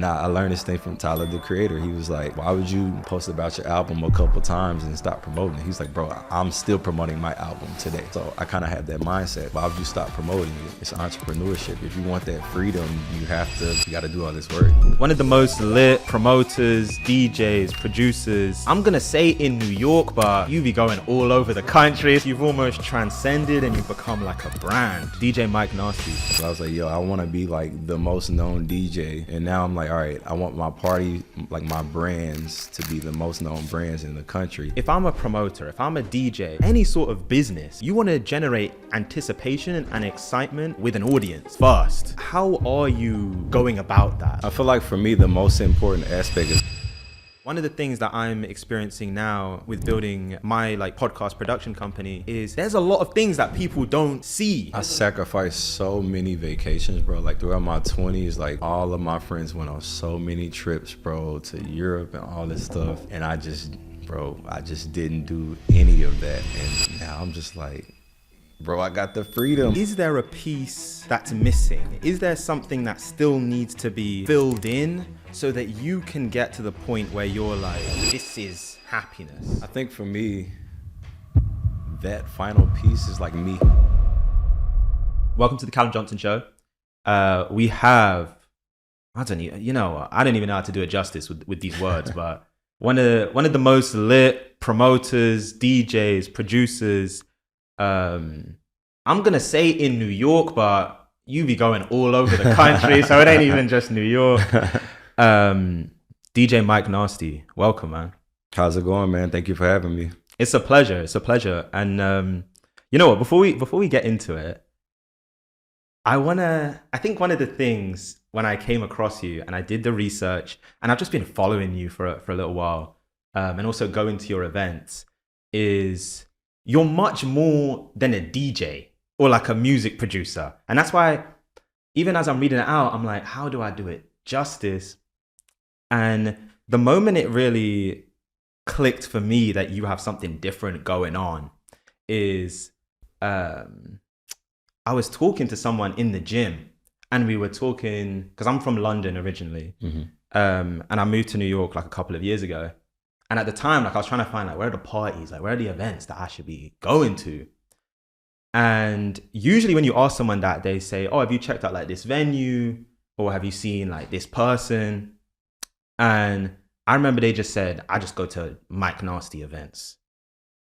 And I learned this thing from Tyler, the creator. He was like, why would you post about your album a couple times and stop promoting it? He's like, bro, I'm still promoting my album today. So I kind of had that mindset. Why would you stop promoting it? It's entrepreneurship. If you want that freedom, you got to do all this work. One of the most lit promoters, DJs, producers, I'm gonna say in New York, but you be going all over the country. You've almost transcended and you've become like a brand. DJ Mike Nasty. So I was like, yo, I want to be like the most known DJ. And now I'm like, all right, I want my party, like my brands to be the most known brands in the country. If I'm a promoter, if I'm a DJ, any sort of business, you want to generate anticipation and excitement with an audience first. How are you going about that? I feel like for me, the most important aspect is one of the things that I'm experiencing now with building my podcast production company is there's a lot of things that people don't see. I sacrificed so many vacations, bro. Like throughout my 20s, like all of my friends went on so many trips, bro, to Europe and all this stuff. And I just didn't do any of that. And now I'm just like, bro, I got the freedom. Is there a piece that's missing? Is there something that still needs to be filled in so that you can get to the point where you're like, this is happiness? I think for me, that final piece is like me. Welcome to the Calum Johnson Show. We have, I don't even know how to do it justice with these words, but one of the most lit promoters, DJs, producers, I'm gonna say in New York, but you be going all over the country, so it ain't even just New York. DJ Mike Nasty, welcome, man. How's it going, man? Thank you for having me. It's a pleasure. And you know what? Before we get into it, I think one of the things when I came across you and I did the research, and I've just been following you for a little while, and also going to your events, is you're much more than a DJ or like a music producer. And that's why even as I'm reading it out, I'm like, how do I do it justice? And the moment it really clicked for me that you have something different going on is I was talking to someone in the gym, and we were talking, because I'm from London originally, and I moved to New York like a couple of years ago. And at the time, I was trying to find where are the parties, where are the events that I should be going to? And usually when you ask someone that, they say, oh, have you checked out this venue? Or have you seen this person? And I remember they just said, I just go to Mike Nasty events.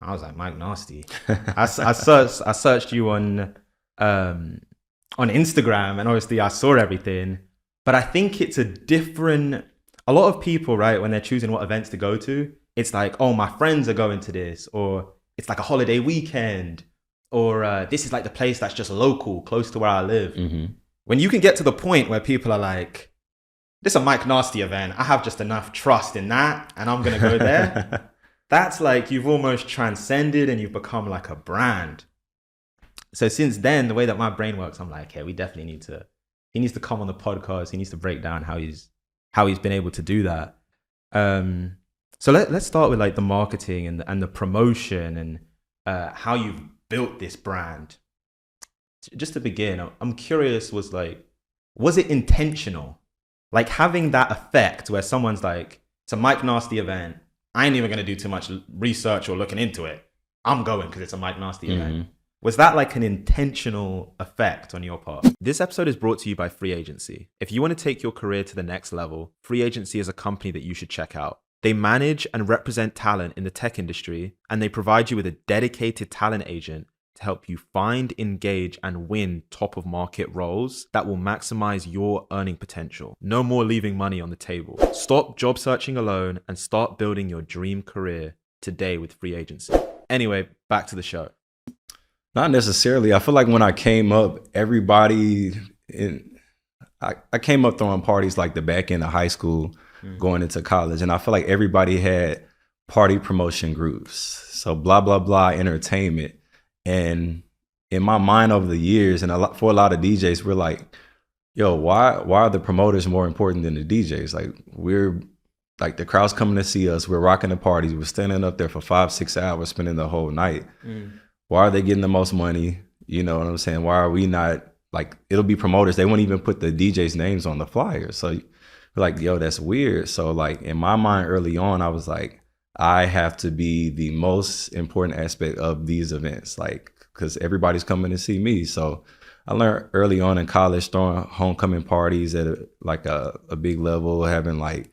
I was like, Mike Nasty? I searched you on Instagram, and obviously I saw everything. But I think it's a lot of people, right, when they're choosing what events to go to, it's like, oh, my friends are going to this, or it's like a holiday weekend, or this is like the place that's just local, close to where I live. Mm-hmm. When you can get to the point where people are like, this is a Mike Nasty event, I have just enough trust in that, and I'm going to go there. That's like you've almost transcended and you've become like a brand. So since then, the way that my brain works, I'm like, hey, we definitely he needs to come on the podcast. He needs to break down how he's been able to do that. So let's start with the marketing and the promotion and how you've built this brand. Just to begin, I'm curious, was it intentional? Having that effect where someone's like, it's a Mike Nasty event, I ain't even going to do too much research or looking into it. I'm going because it's a Mike Nasty event. Was that an intentional effect on your part? This episode is brought to you by Free Agency. If you want to take your career to the next level, Free Agency is a company that you should check out. They manage and represent talent in the tech industry, and they provide you with a dedicated talent agent to help you find, engage, and win top of market roles that will maximize your earning potential. No more leaving money on the table. Stop job searching alone and start building your dream career today with Free Agency. Anyway, back to the show. Not necessarily. I feel like when I came up, I came up throwing parties the back end of high school, going into college. And I feel like everybody had party promotion groups. So blah, blah, blah, entertainment. And in my mind over the years, and for a lot of DJs, we're like, yo, why are the promoters more important than the DJs? We're the crowd's coming to see us. We're rocking the parties. We're standing up there for 5-6 hours, spending the whole night. Why are they getting the most money? You know what I'm saying? Why are we not it'll be promoters. They won't even put the DJs' names on the flyer. So like, yo, that's weird. So like in my mind early on, I was like, I have to be the most important aspect of these events, like, because everybody's coming to see me. So I learned early on in college, throwing homecoming parties at a big level, having like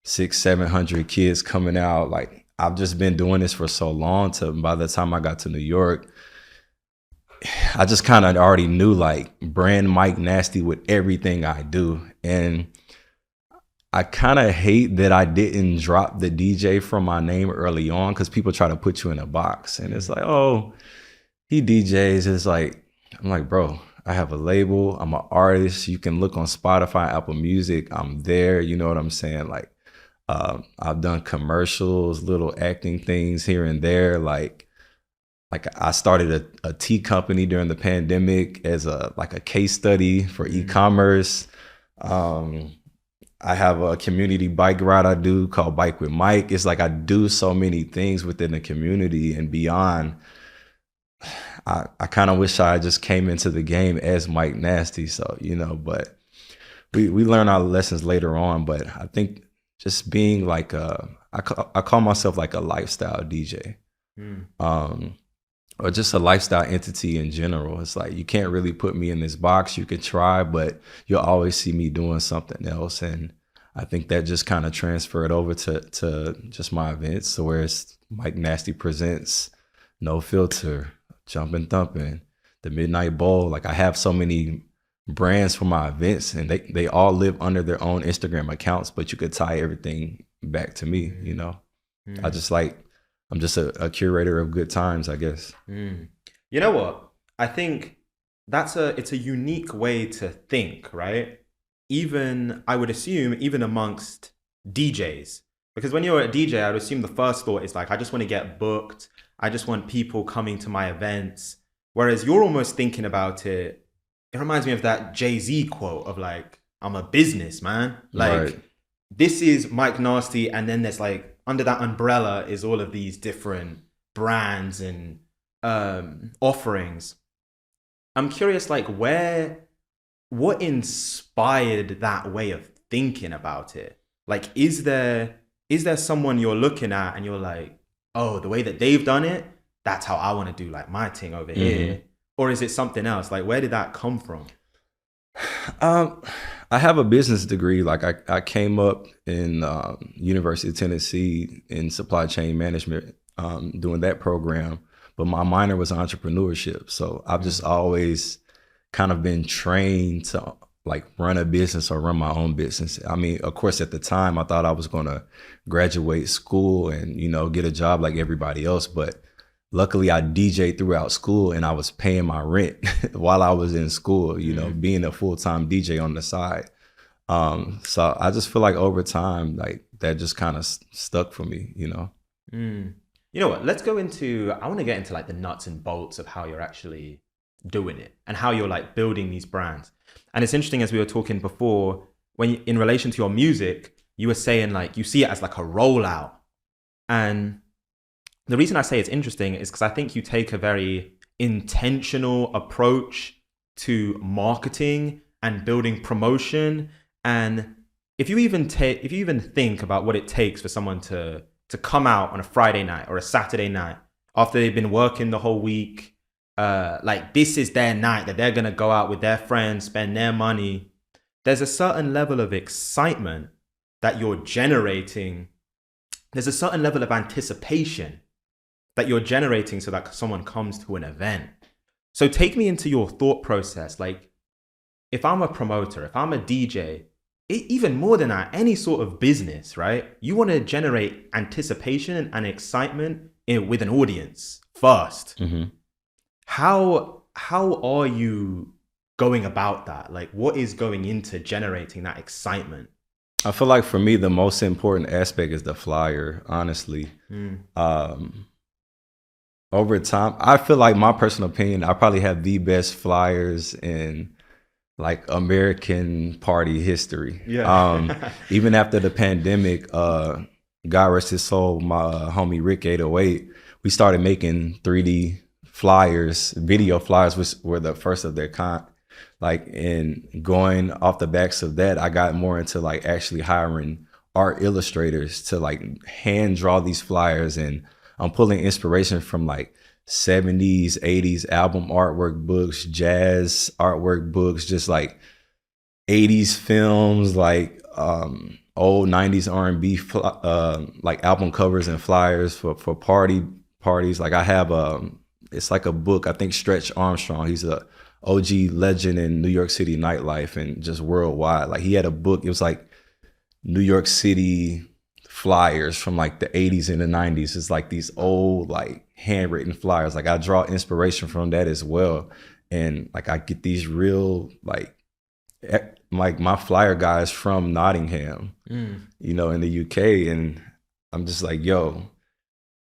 600-700 kids coming out. Like, I've just been doing this for so long, to by the time I got to New York, I just kind of already knew like brand Mike Nasty with everything I do. And I kind of hate that I didn't drop the DJ from my name early on, because people try to put you in a box and it's like, oh, he DJs. It's like, I'm like, bro, I have a label. I'm an artist. You can look on Spotify, Apple Music. I'm there. You know what I'm saying? Like, I've done commercials, little acting things here and there. Like I started a tea company during the pandemic as a case study for e-commerce. I have a community bike ride I do called Bike with Mike. It's like I do so many things within the community and beyond. I kind of wish I just came into the game as Mike Nasty. So, but we learn our lessons later on. But I think just being like I call myself like a lifestyle DJ. Or just a lifestyle entity in general. It's like, you can't really put me in this box. You could try, but you'll always see me doing something else. And I think that just kind of transferred over to just my events. So where it's Mike Nasty Presents, No Filter, Jumpin' Thumpin', the Midnight Bowl. Like, I have so many brands for my events, and they all live under their own Instagram accounts, but you could tie everything back to me, I'm just a curator of good times, I guess. You know what? I think it's a unique way to think, right? I would assume, even amongst DJs. Because when you're a DJ, I would assume the first thought is like, I just want to get booked. I just want people coming to my events. Whereas you're almost thinking about it. It reminds me of that Jay-Z quote of like, I'm a business, man. Like, right. This is Mike Nasty, and then there's like, under that umbrella is all of these different brands and offerings. I'm curious, like, what inspired that way of thinking about it? Like, is there someone you're looking at and you're like, oh, the way that they've done it, that's how I want to do like my thing over here? Or is it something else? Like, where did that come from? I have a business degree. Like, I came up in University of Tennessee in supply chain management, doing that program, but my minor was entrepreneurship. So I've just always kind of been trained to like run a business or run my own business. I mean, of course, at the time I thought I was going to graduate school and, get a job like everybody else. But luckily I DJ'd throughout school and I was paying my rent while I was in school, being a full-time DJ on the side. So I just feel like over time, like that just kind of stuck for me, You know what? I want to get into like the nuts and bolts of how you're actually doing it and how you're like building these brands. And it's interesting, as we were talking before, in relation to your music, you were saying like you see it as like a rollout. And the reason I say it's interesting is because I think you take a very intentional approach to marketing and building promotion. And if you even think about what it takes for someone to come out on a Friday night or a Saturday night after they've been working the whole week, like this is their night that they're gonna go out with their friends, spend their money. There's a certain level of excitement that you're generating. There's a certain level of anticipation that you're generating so that someone comes to an event. So take me into your thought process. Like, if I'm a promoter, if I'm a DJ, even more than that, any sort of business, right? You want to generate anticipation and excitement with an audience first. How are you going about that? Like, what is going into generating that excitement? I feel like for me, the most important aspect is the flyer, honestly. Over time, I feel like, my personal opinion, I probably have the best flyers in like American party history. Yeah. Even after the pandemic, God rest his soul, my homie Rick 808, we started making 3D flyers, video flyers, which were the first of their kind. Like, and going off the backs of that, I got more into like actually hiring art illustrators to like hand draw these flyers. And I'm pulling inspiration from like 70s, 80s album artwork books, jazz artwork books, just like 80s films, like old 90s R&B like album covers and flyers for parties. Like I have it's like a book. I think Stretch Armstrong, he's a OG legend in New York City nightlife and just worldwide. Like he had a book. It was like New York City flyers from like the 80s and the 90s. It's like these old like handwritten flyers. Like I draw inspiration from that as well. And like I get these real like my flyer guys from Nottingham, you know, in the UK. And I'm just like, yo,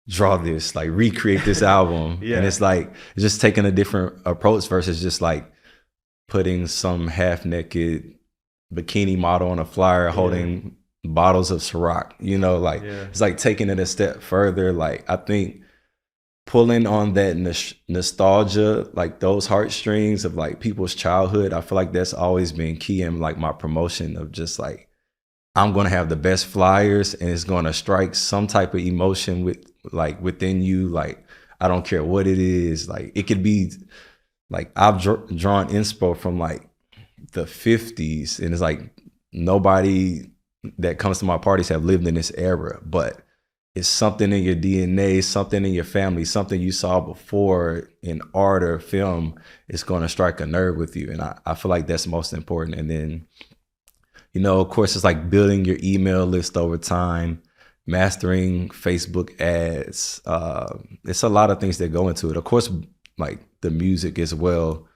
draw this, like recreate this album. Yeah. And it's like, it's just taking a different approach versus just like putting some half naked bikini model on a flyer holding bottles of Ciroc, you know, like it's like taking it a step further. Like I think pulling on that nostalgia, like those heartstrings of like people's childhood, I feel like that's always been key in like my promotion of just like, I'm going to have the best flyers and it's going to strike some type of emotion with like within you. Like, I don't care what it is. Like it could be like, I've drawn inspo from like the 50s and it's like nobody that comes to my parties have lived in this era, but it's something in your DNA, something in your family, something you saw before in art or film. It's going to strike a nerve with you. And I feel like that's most important. And then, you know, of course, it's like building your email list over time, mastering Facebook ads. It's a lot of things that go into it. Of course, like the music as well.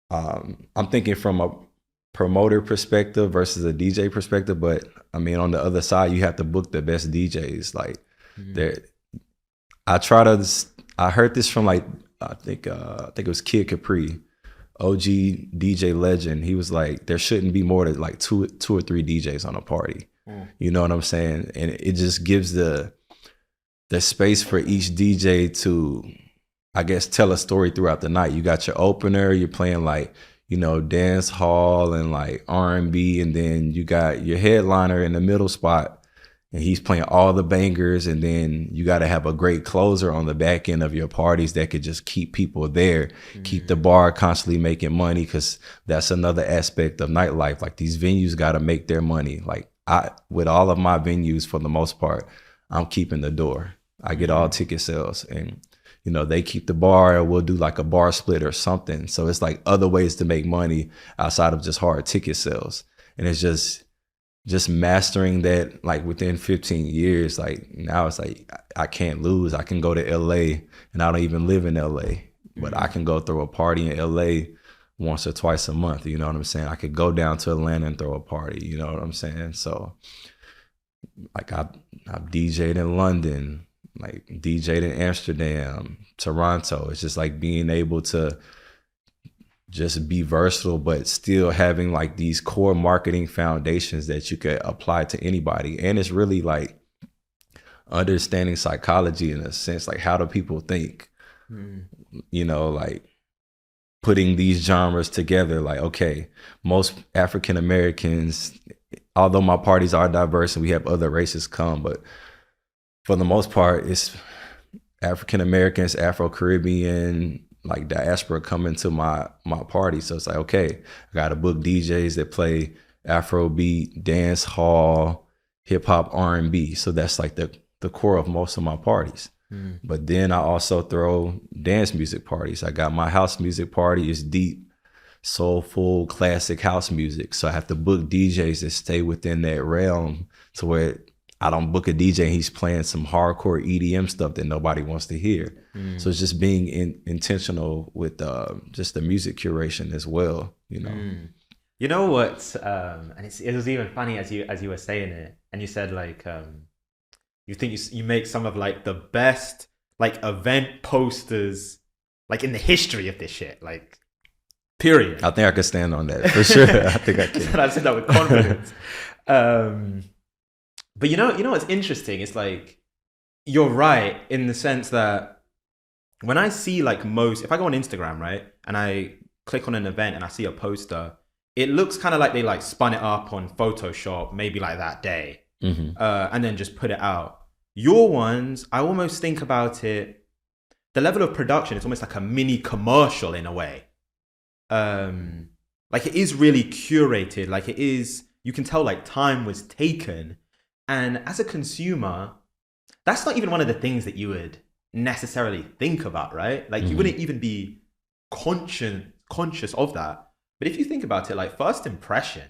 I'm thinking from a promoter perspective versus a DJ perspective, but I mean, on the other side, you have to book the best DJs. Like, I heard this from like, I think it was Kid Capri, OG DJ legend. He was like, there shouldn't be more than like two or three DJs on a party. You know what I'm saying? And it just gives the space for each DJ to, I guess, tell a story throughout the night. You got your opener, you're playing like, you know, dance hall and like R&B, and then you got your headliner in the middle spot and he's playing all the bangers, and then you got to have a great closer on the back end of your parties that could just keep people there, keep the bar constantly making money, because that's another aspect of nightlife. Like these venues got to make their money. Like with all of my venues, for the most part, I'm keeping the door. I get all ticket sales, and you know, they keep the bar, or we'll do like a bar split or something. So it's like other ways to make money outside of just hard ticket sales. And it's just mastering that, like within 15 years, like now it's like, I can't lose. I can go to LA, and I don't even live in LA, but I can go throw a party in LA once or twice a month. You know what I'm saying? I could go down to Atlanta and throw a party. You know what I'm saying? So like I've DJ'd in London, like DJ'd in Amsterdam, Toronto. It's just like being able to just be versatile, but still having like these core marketing foundations that you could apply to anybody. And it's really like understanding psychology in a sense, like how do people think, you know, like putting these genres together. Like, okay, most African Americans, although my parties are diverse and we have other races come, but for the most part, it's African Americans, Afro-Caribbean, like diaspora coming to my party. So it's like, okay, I got to book DJs that play Afrobeat, dance hall, hip hop, R&B. So that's like the core of most of my parties. But then I also throw dance music parties. I got my house music party. It's deep, soulful, classic house music. So I have to book DJs that stay within that realm, to where I don't book a DJ and he's playing some hardcore EDM stuff that nobody wants to hear. So it's just being intentional with just the music curation as well, you know. You know what? And it was even funny as you were saying it, and you said like you think you make some of like the best like event posters like in the history of this shit, like period. I think I could stand on that for sure. I think I can. I said that with confidence. But you know what's interesting? It's like, you're right in the sense that when I see like if I go on Instagram, right, and I click on an event and I see a poster, it looks kind of like they like spun it up on Photoshop, maybe like that day, and then just put it out. Your ones, I almost think about it, the level of production, it's almost like a mini commercial in a way. Like it is really curated, like it is, you can tell like time was taken. And as a consumer, that's not even one of the things that you would necessarily think about, right? Like you wouldn't even be conscious of that. But if you think about it, like first impression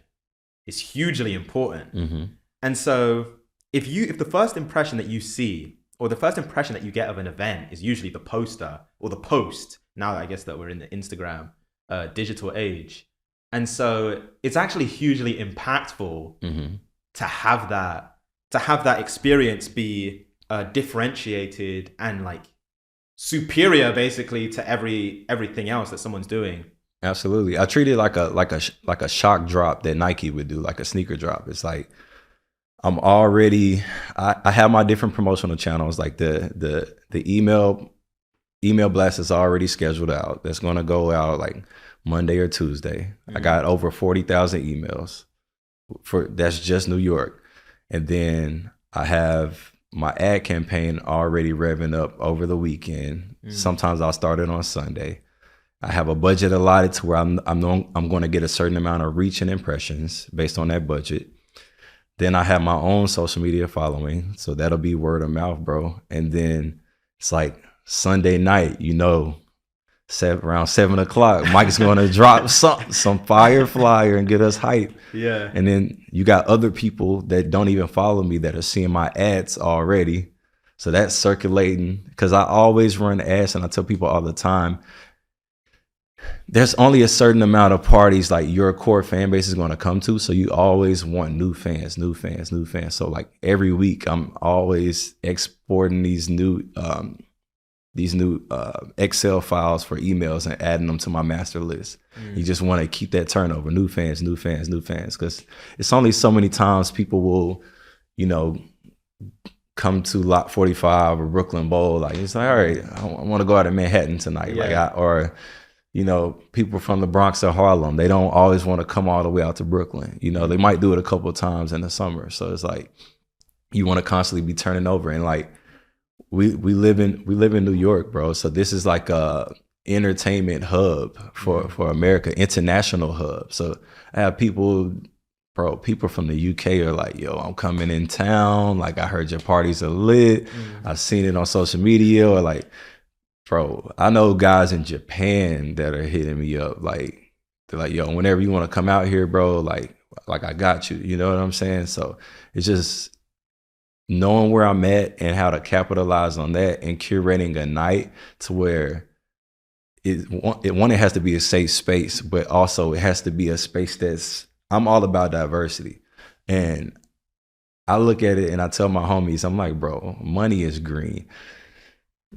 is hugely important. And so if the first impression that you see, or the first impression that you get of an event is usually the poster or the post, now that I guess that we're in the Instagram digital age. And so it's actually hugely impactful to have that experience be differentiated and like superior basically to everything else that someone's doing. Absolutely. I treat it like a shock drop that Nike would do, like a sneaker drop. It's like I have my different promotional channels, like the email blast is already scheduled out. That's going to go out like Monday or Tuesday. I got over 40,000 emails that's just New York. And then I have my ad campaign already revving up over the weekend. Sometimes I'll start it on Sunday. I have a budget allotted to where I'm going to get a certain amount of reach and impressions based on that budget. Then I have my own social media following, so that'll be word of mouth, bro. And then it's like Sunday night, around 7 o'clock, Mike's going to drop some fire flyer and get us hype. Yeah. And then you got other people that don't even follow me that are seeing my ads already. So that's circulating, because I always run ads, and I tell people all the time, there's only a certain amount of parties like your core fan base is going to come to. So you always want new fans. So like every week I'm always exporting these new Excel files for emails and adding them to my master list. You just want to keep that turnover, new fans, because it's only so many times people will, come to Lot 45 or Brooklyn Bowl. Like it's like, all right, I want to go out in Manhattan tonight. Yeah. People from the Bronx or Harlem, they don't always want to come all the way out to Brooklyn. They might do it a couple of times in the summer. So it's like you want to constantly be turning over. And like we live in New York, bro. So this is like a entertainment hub for America, international hub. So I have people from the UK are like, yo, I'm coming in town. Like I heard your parties are lit. I've seen it on social media, or like, bro, I know guys in Japan that are hitting me up. Like, they're like, yo, whenever you want to come out here, bro, like I got you. You know what I'm saying? So it's just knowing where I'm at and how to capitalize on that and curating a night to where it has to be a safe space, but also it has to be a space I'm all about diversity. And I look at it and I tell my homies, I'm like, bro, money is green.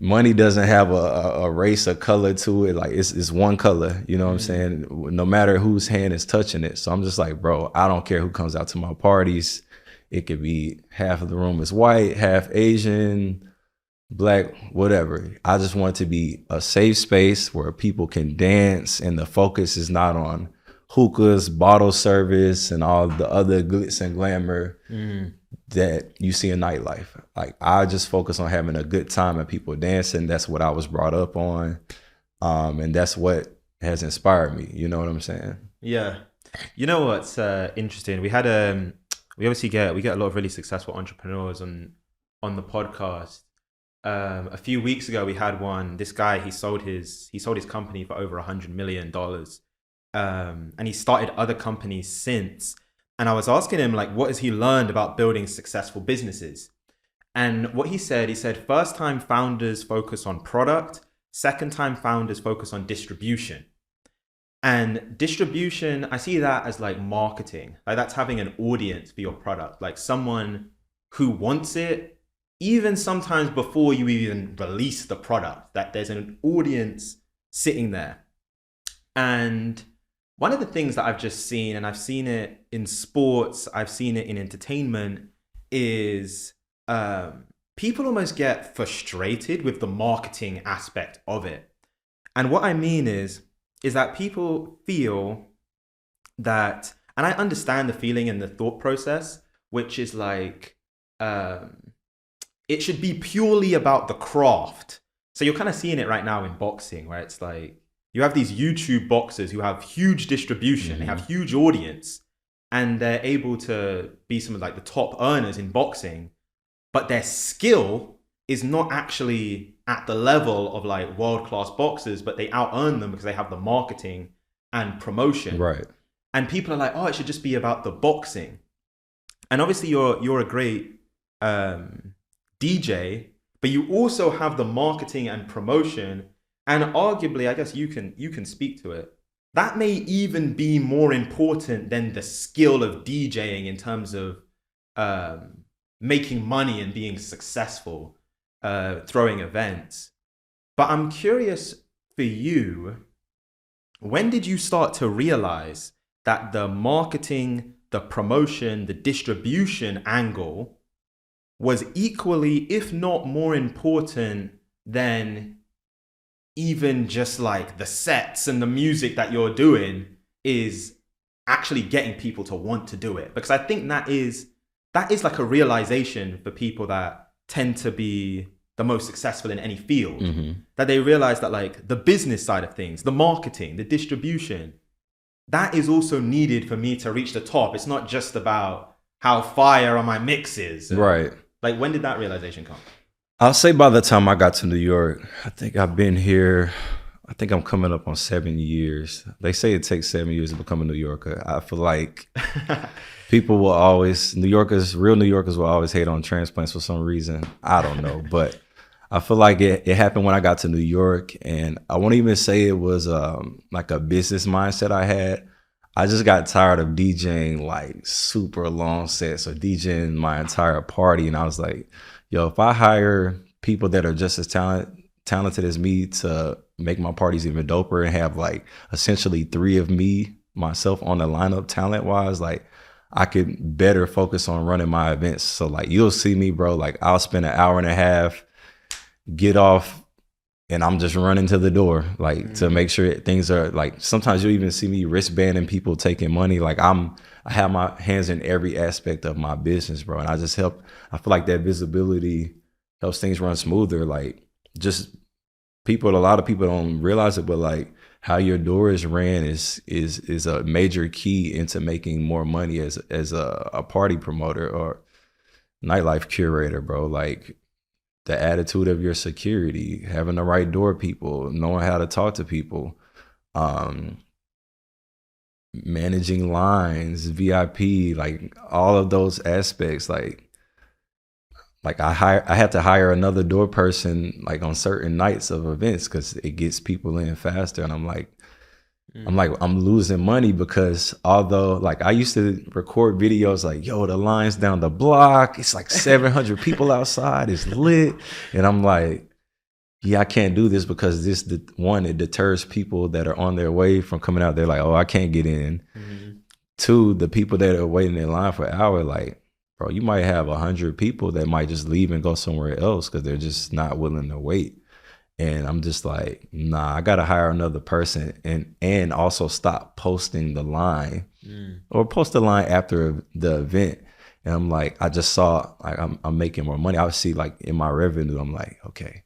Money doesn't have a race or color to it. Like it's one color, you know what I'm saying? No matter whose hand is touching it. So I'm just like, bro, I don't care who comes out to my parties. It could be half of the room is white, half Asian, black, whatever. I just want it to be a safe space where people can dance and the focus is not on hookahs, bottle service, and all the other glitz and glamour that you see in nightlife. Like I just focus on having a good time and people dancing. That's what I was brought up on. And that's what has inspired me. You know what I'm saying? Yeah. You know what's interesting? We had we get a lot of really successful entrepreneurs on the podcast. A few weeks ago we had one. This guy, he sold his company for over $100 million. And he started other companies since. And I was asking him, like, what has he learned about building successful businesses? And what he said, first time founders focus on product, second time founders focus on distribution. And distribution, I see that as like marketing. Like that's having an audience for your product, like someone who wants it, even sometimes before you even release the product, that there's an audience sitting there. And one of the things that I've just seen, and I've seen it in sports, I've seen it in entertainment, is people almost get frustrated with the marketing aspect of it. And what I mean is, is that people feel that, and I understand the feeling and the thought process, which is like, it should be purely about the craft. So you're kind of seeing it right now in boxing, where it's like you have these YouTube boxers who have huge distribution, they have huge audience, and they're able to be some of like the top earners in boxing, but their skill is not actually at the level of like world-class boxers, but they out-earn them because they have the marketing and promotion. Right. And people are like, oh, it should just be about the boxing. And obviously you're a great DJ, but you also have the marketing and promotion. And arguably, I guess you can speak to it. That may even be more important than the skill of DJing in terms of making money and being successful, throwing events. But I'm curious for you, when did you start to realize that the marketing, the promotion, the distribution angle was equally, if not more important than even just like the sets and the music that you're doing, is actually getting people to want to do it? Because I think that is like a realization for people that tend to be the most successful in any field, that they realize that like the business side of things, the marketing, the distribution, that is also needed for me to reach the top. It's not just about how fire are my mixes. Right. Like, when did that realization come? I'll say by the time I got to New York, I think I've been here, I think I'm coming up on 7 years. They say it takes 7 years to become a New Yorker. I feel like people will always, real New Yorkers will always hate on transplants for some reason. I don't know, but I feel like it happened when I got to New York, and I won't even say it was like a business mindset I had. I just got tired of DJing like super long sets or DJing my entire party, and I was like, yo, if I hire people that are just as talented as me to make my parties even doper and have like essentially 3 of myself on the lineup talent wise, like I could better focus on running my events. So like you'll see me, bro, like I'll spend an hour and a half, get off, and I'm just running to the door, like to make sure things are like, sometimes you'll even see me wristbanding people taking money. Like I have my hands in every aspect of my business, bro. And I feel like that visibility helps things run smoother. Like just a lot of people don't realize it, but like how your door is ran is a major key into making more money as a party promoter or nightlife curator, bro. Like the attitude of your security, having the right door people, knowing how to talk to people, managing lines, VIP, like all of those aspects. Like I had to hire another door person like on certain nights of events because it gets people in faster. And I'm like, I'm losing money because although like I used to record videos like, yo, the line's down the block, it's like 700 people outside, it's lit. And I'm like, yeah, I can't do this because it deters people that are on their way from coming out. They're like, oh, I can't get in. 2, the people that are waiting in line for an hour, like, bro, you might have 100 people that might just leave and go somewhere else because they're just not willing to wait. And I'm just like, nah, I gotta hire another person and also stop posting the line or post the line after the event. And I'm like, I just saw like I'm making more money. I see like in my revenue, I'm like, okay,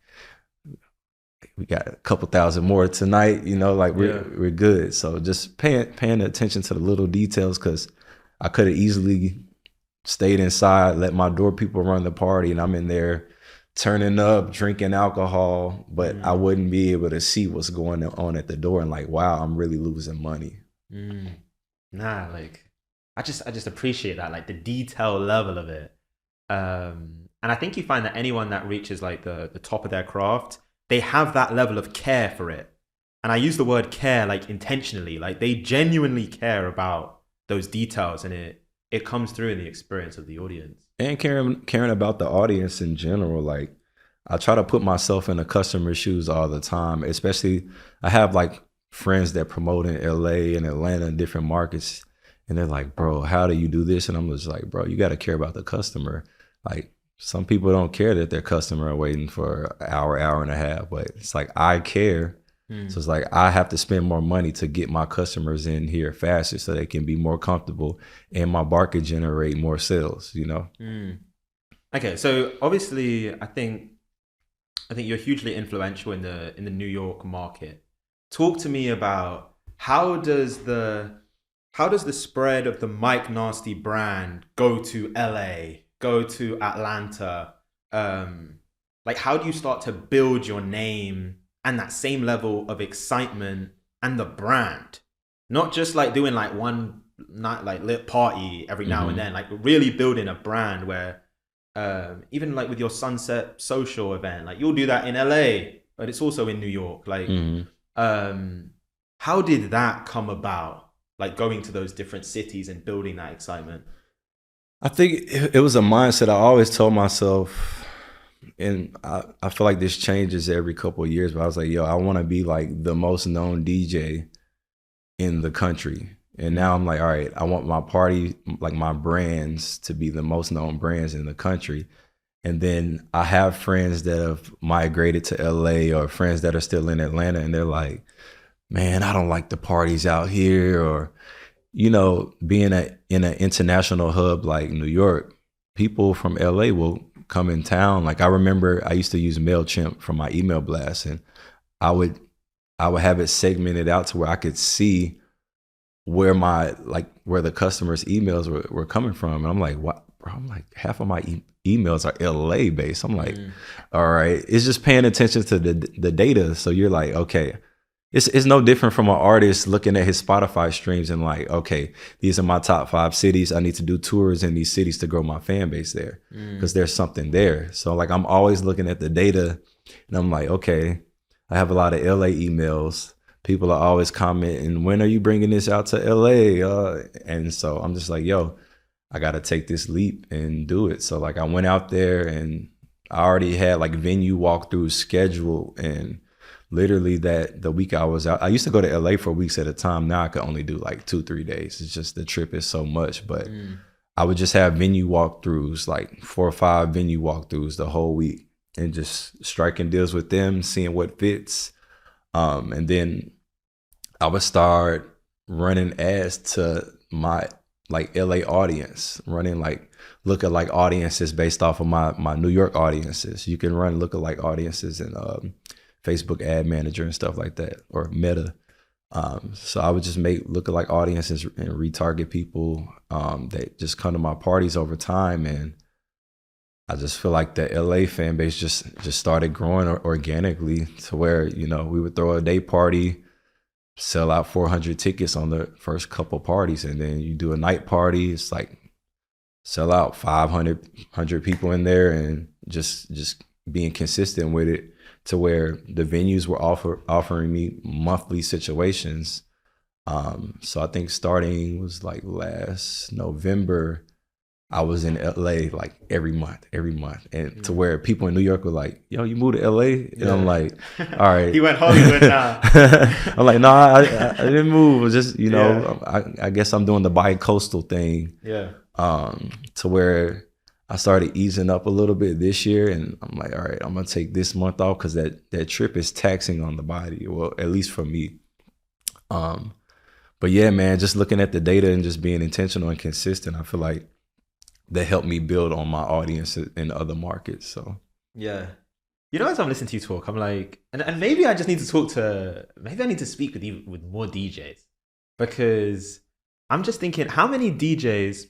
we got a couple thousand more tonight, you know, like we're good. So just paying attention to the little details, because I could have easily stayed inside, let my door people run the party, and I'm in there turning up, drinking alcohol, but I wouldn't be able to see what's going on at the door and like, wow, I'm really losing money. Nah, like I just appreciate that, like the detail level of it. And I think you find that anyone that reaches like the top of their craft, they have that level of care for it. And I use the word care like intentionally, like they genuinely care about those details, and it comes through in the experience of the audience. And caring about the audience in general. Like I try to put myself in the customer's shoes all the time, especially I have like friends that promote in LA and Atlanta and different markets. And they're like, bro, how do you do this? And I'm just like, bro, you got to care about the customer. Like some people don't care that their customer are waiting for an hour and a half, but it's like, I care. So it's like I have to spend more money to get my customers in here faster so they can be more comfortable and my bar could generate more sales, you know? Okay, so obviously I think you're hugely influential in the New York market. Talk to me about how does the spread of the Mike Nasty brand go to LA, go to Atlanta? Like how do you start to build your name and that same level of excitement and the brand? Not just like doing like one night like lit party every now and then, like really building a brand where even like with your Sunset Social event, like you'll do that in LA, but it's also in New York. Like how did that come about? Like going to those different cities and building that excitement? I think it was a mindset I always told myself, and I feel like this changes every couple of years, but I was like, yo, I want to be like the most known DJ in the country. And now I'm like, all right, I want my party, like my brands to be the most known brands in the country. And then I have friends that have migrated to LA or friends that are still in Atlanta, and they're like, man, I don't like the parties out here. Or, you know, being in an international hub like New York, people from LA will come in town. Like I remember I used to use MailChimp for my email blast, and I would have it segmented out to where I could see where where the customers' emails were coming from. And I'm like, what, bro? I'm like, half of my emails are LA based. I'm like, all right, it's just paying attention to the data. So you're like, okay, it's no different from an artist looking at his Spotify streams and like, okay, these are my top 5 cities. I need to do tours in these cities to grow my fan base there because there's something there. So like, I'm always looking at the data and I'm like, okay, I have a lot of LA emails. People are always commenting, when are you bringing this out to LA? And so I'm just like, yo, I got to take this leap and do it. So like I went out there and I already had like venue walkthroughs scheduled, and literally the week I was out, I used to go to LA for weeks at a time. Now I could only do like 2-3 days. It's just the trip is so much, but I would just have venue walkthroughs, like 4 or 5 venue walkthroughs the whole week, and just striking deals with them, seeing what fits. And then I would start running ads to my like LA audience, running like lookalike audiences based off of my New York audiences. You can run lookalike audiences in Facebook Ad Manager and stuff like that, or Meta. So I would just make lookalike audiences and retarget people that just come to my parties over time. And I just feel like the LA fan base just started growing organically to where, you know, we would throw a day party, sell out 400 tickets on the first couple parties. And then you do a night party, it's like sell out 500 people in there, and just being consistent with it to where the venues were offering me monthly situations. So I think starting was like last November, I was in LA like every month, and to where people in New York were like, yo, you moved to LA? And I'm like, all right. He went Hollywood now. I'm like, no, I didn't move. It was just, you know, I guess I'm doing the bi-coastal thing. To where I started easing up a little bit this year, and I'm like, all right, I'm gonna take this month off because that trip is taxing on the body. Well, at least for me. But yeah, man, just looking at the data and just being intentional and consistent, I feel like that helped me build on my audience in other markets. So yeah, you know, as I'm listening to you talk, I'm like, and maybe I just need to maybe I need to speak with more DJs, because I'm just thinking, how many DJs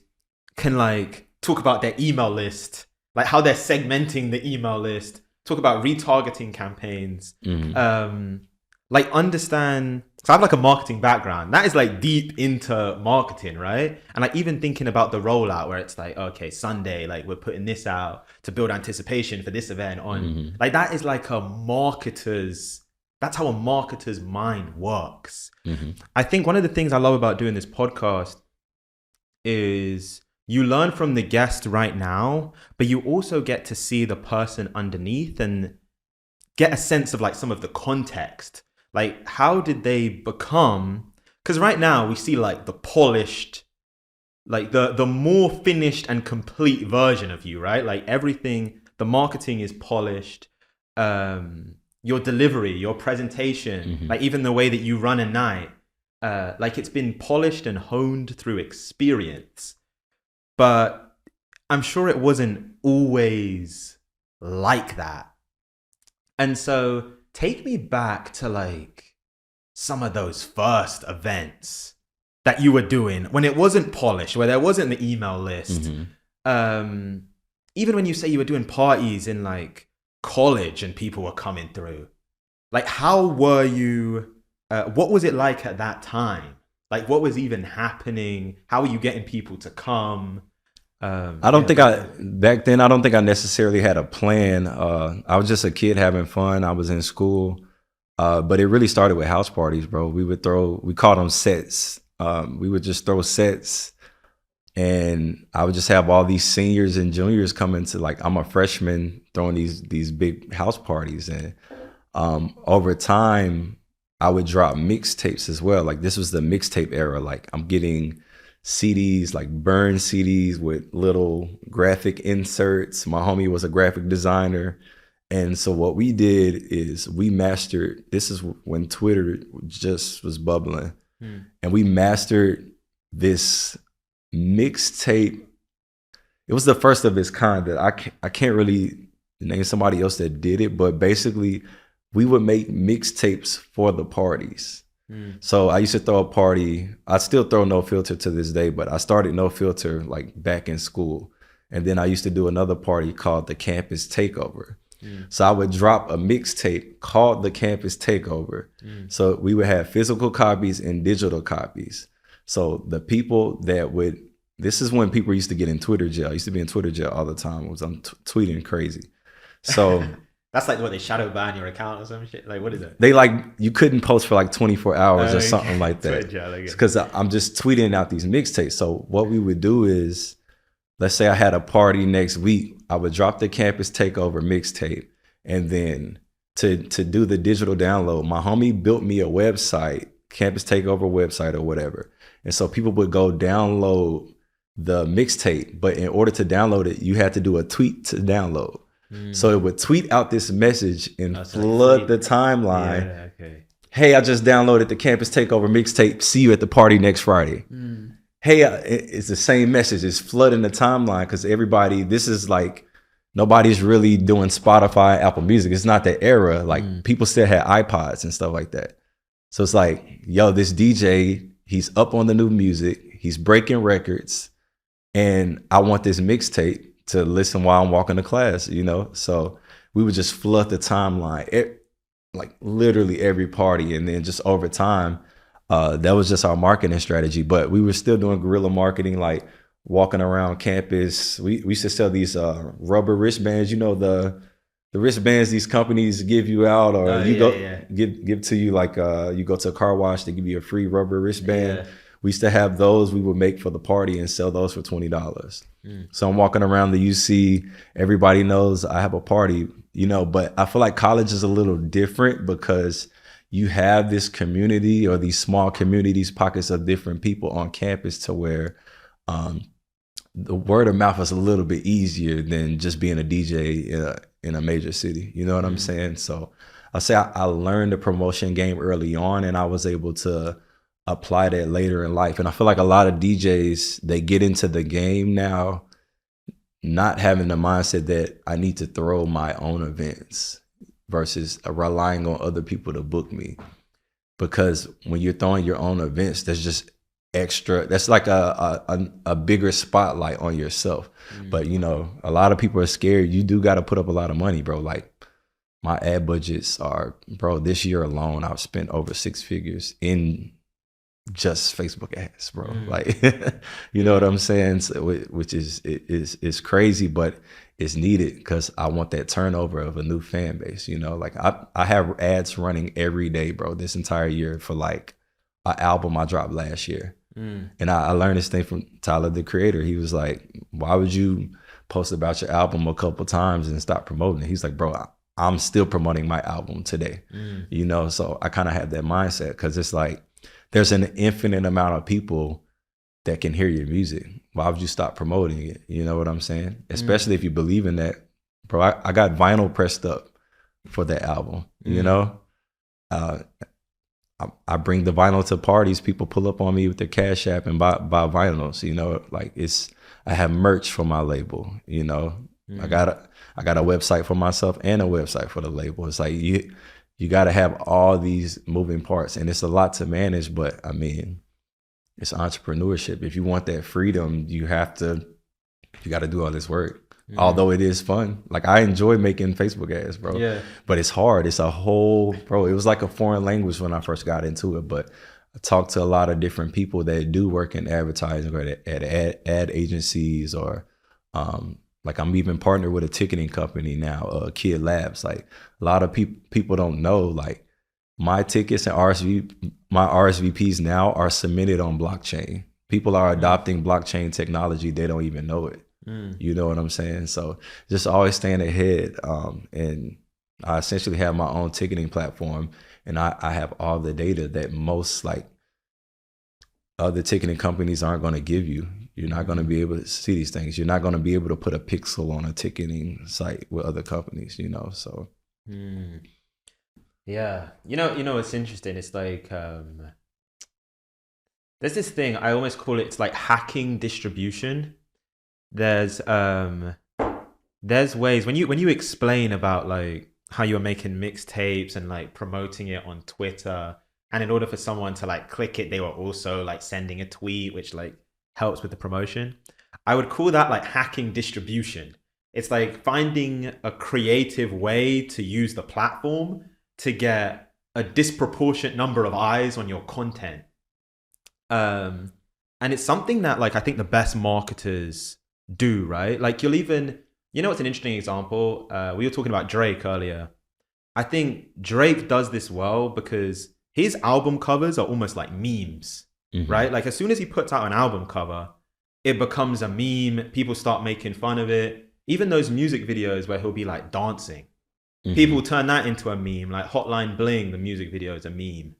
can like talk about their email list, like how they're segmenting the email list, talk about retargeting campaigns, like understand. So I have like a marketing background that is like deep into marketing, right? And like even thinking about the rollout where it's like, okay, Sunday, like we're putting this out to build anticipation for this event on, like that is like that's how a marketer's mind works. I think one of the things I love about doing this podcast is you learn from the guest right now, but you also get to see the person underneath and get a sense of like some of the context. Like, how did they become? Because right now we see like the polished, like the more finished and complete version of you, right? Like everything, the marketing is polished. your delivery, your presentation, like even the way that you run a night, like it's been polished and honed through experience. But I'm sure it wasn't always like that. And so take me back to like some of those first events that you were doing when it wasn't polished, where there wasn't the email list. Even when you say you were doing parties in like college and people were coming through, like how were you, what was it like at that time? Like what was even happening? How were you getting people to come? I don't think back then, I don't think I necessarily had a plan. I was just a kid having fun. I was in school. But it really started with house parties, bro. We called them sets. We would just throw sets, and I would just have all these seniors and juniors coming to, like, I'm a freshman throwing these big house parties. And over time, I would drop mixtapes as well. Like, this was the mixtape era. Like, I'm getting CDs, like burned CDs with little graphic inserts. My homie was a graphic designer. And so what we did is we mastered, this is when Twitter just was bubbling. And we mastered this mixtape. It was the first of its kind that I can't really name somebody else that did it, but basically we would make mixtapes for the parties. So I used to throw a party. I still throw No Filter to this day, but I started No Filter like back in school. And then I used to do another party called the Campus Takeover. So I would drop a mixtape called the Campus Takeover. So we would have physical copies and digital copies. So the people that would, this is when people used to get in Twitter jail. I used to be in Twitter jail all the time. I'm tweeting crazy. So that's like what, they shadow ban your account or some shit? Like, what is it? They like, you couldn't post for like 24 hours or something like that. Because I'm just tweeting out these mixtapes. So what we would do is, let's say I had a party next week, I would drop the Campus Takeover mixtape, and then to do the digital download, my homie built me a website, Campus Takeover website or whatever. And so people would go download the mixtape, but in order to download it, you had to do a tweet to download. So it would tweet out this message and flood the timeline. Yeah, okay. Hey, I just downloaded the Campus Takeover mixtape. See you at the party next Friday. Hey, it's the same message. It's flooding the timeline because everybody, this is like, nobody's really doing Spotify, Apple Music. It's not that era. Like people still had iPods and stuff like that. So it's like, yo, this DJ, he's up on the new music. He's breaking records. And I want this mixtape to listen while I'm walking to class, you know? So we would just flood the timeline, like literally every party. And then just over time, that was just our marketing strategy. But we were still doing guerrilla marketing, like walking around campus. We used to sell these rubber wristbands, you know, the wristbands these companies give you out, or give to you, like you go to a car wash, they give you a free rubber wristband. We used to have those we would make for the party and sell those for $20. So I'm walking around the UC, everybody knows I have a party, you know, but I feel like college is a little different because you have this community, or these small communities, pockets of different people on campus, to where the word of mouth is a little bit easier than just being a DJ in a major city. You know what I'm saying? So I say I learned the promotion game early on, and I was able to apply that later in life. And I feel like a lot of DJs, they get into the game now not having the mindset that I need to throw my own events versus relying on other people to book me. Because when you're throwing your own events, there's just extra, that's like a bigger spotlight on yourself. But you know, a lot of people are scared. You do got to put up a lot of money, bro. Like my ad budgets are, bro, this year alone, I've spent over 6 figures in just Facebook ads, bro. Like, you know what I'm saying? So, which is crazy, but it's needed because I want that turnover of a new fan base. You know, like I have ads running every day, bro, this entire year for like an album I dropped last year. And I learned this thing from Tyler, the creator. He was like, why would you post about your album a couple times and stop promoting it? He's like, bro, I'm still promoting my album today. You know, so I kind of had that mindset because it's like, there's an infinite amount of people that can hear your music. Why would you stop promoting it? You know what I'm saying? Especially if you believe in that. Bro, I got vinyl pressed up for the album, you know? I bring the vinyl to parties. People pull up on me with their Cash App and buy vinyls, you know? Like I have merch for my label, you know? I got a website for myself and a website for the label. It's like you got to have all these moving parts, and it's a lot to manage, but I mean, it's entrepreneurship. If you want that freedom, you got to do all this work. Although it is fun. Like, I enjoy making Facebook ads, bro. Yeah. But it's hard. It's a whole, bro, it was like a foreign language when I first got into it. But I talked to a lot of different people that do work in advertising or at ad agencies, or like I'm even partnered with a ticketing company now, Kid Labs. Like, a lot of people don't know, like, my tickets and my RSVPs now are submitted on blockchain. People are adopting blockchain technology. They don't even know it. You know what I'm saying? So just always staying ahead. And I essentially have my own ticketing platform, and I have all the data that most like other ticketing companies aren't going to give you. You're not going to be able to see these things. You're not going to be able to put a pixel on a ticketing site with other companies, you know? So. Yeah. You know, it's interesting. It's like, there's this thing, I almost call it's like hacking distribution. There's ways when you explain about like how you're making mixtapes and like promoting it on Twitter, and in order for someone to like click it, they were also like sending a tweet, which like helps with the promotion. I would call that like hacking distribution. It's like finding a creative way to use the platform to get a disproportionate number of eyes on your content. And it's something that like I think the best marketers do, right? Like you'll even, it's an interesting example. We were talking about Drake earlier. I think Drake does this well because his album covers are almost like memes, right? Like as soon as he puts out an album cover, it becomes a meme. People start making fun of it. Even those music videos where he'll be like dancing, people turn that into a meme. Like Hotline Bling, the music video is a meme.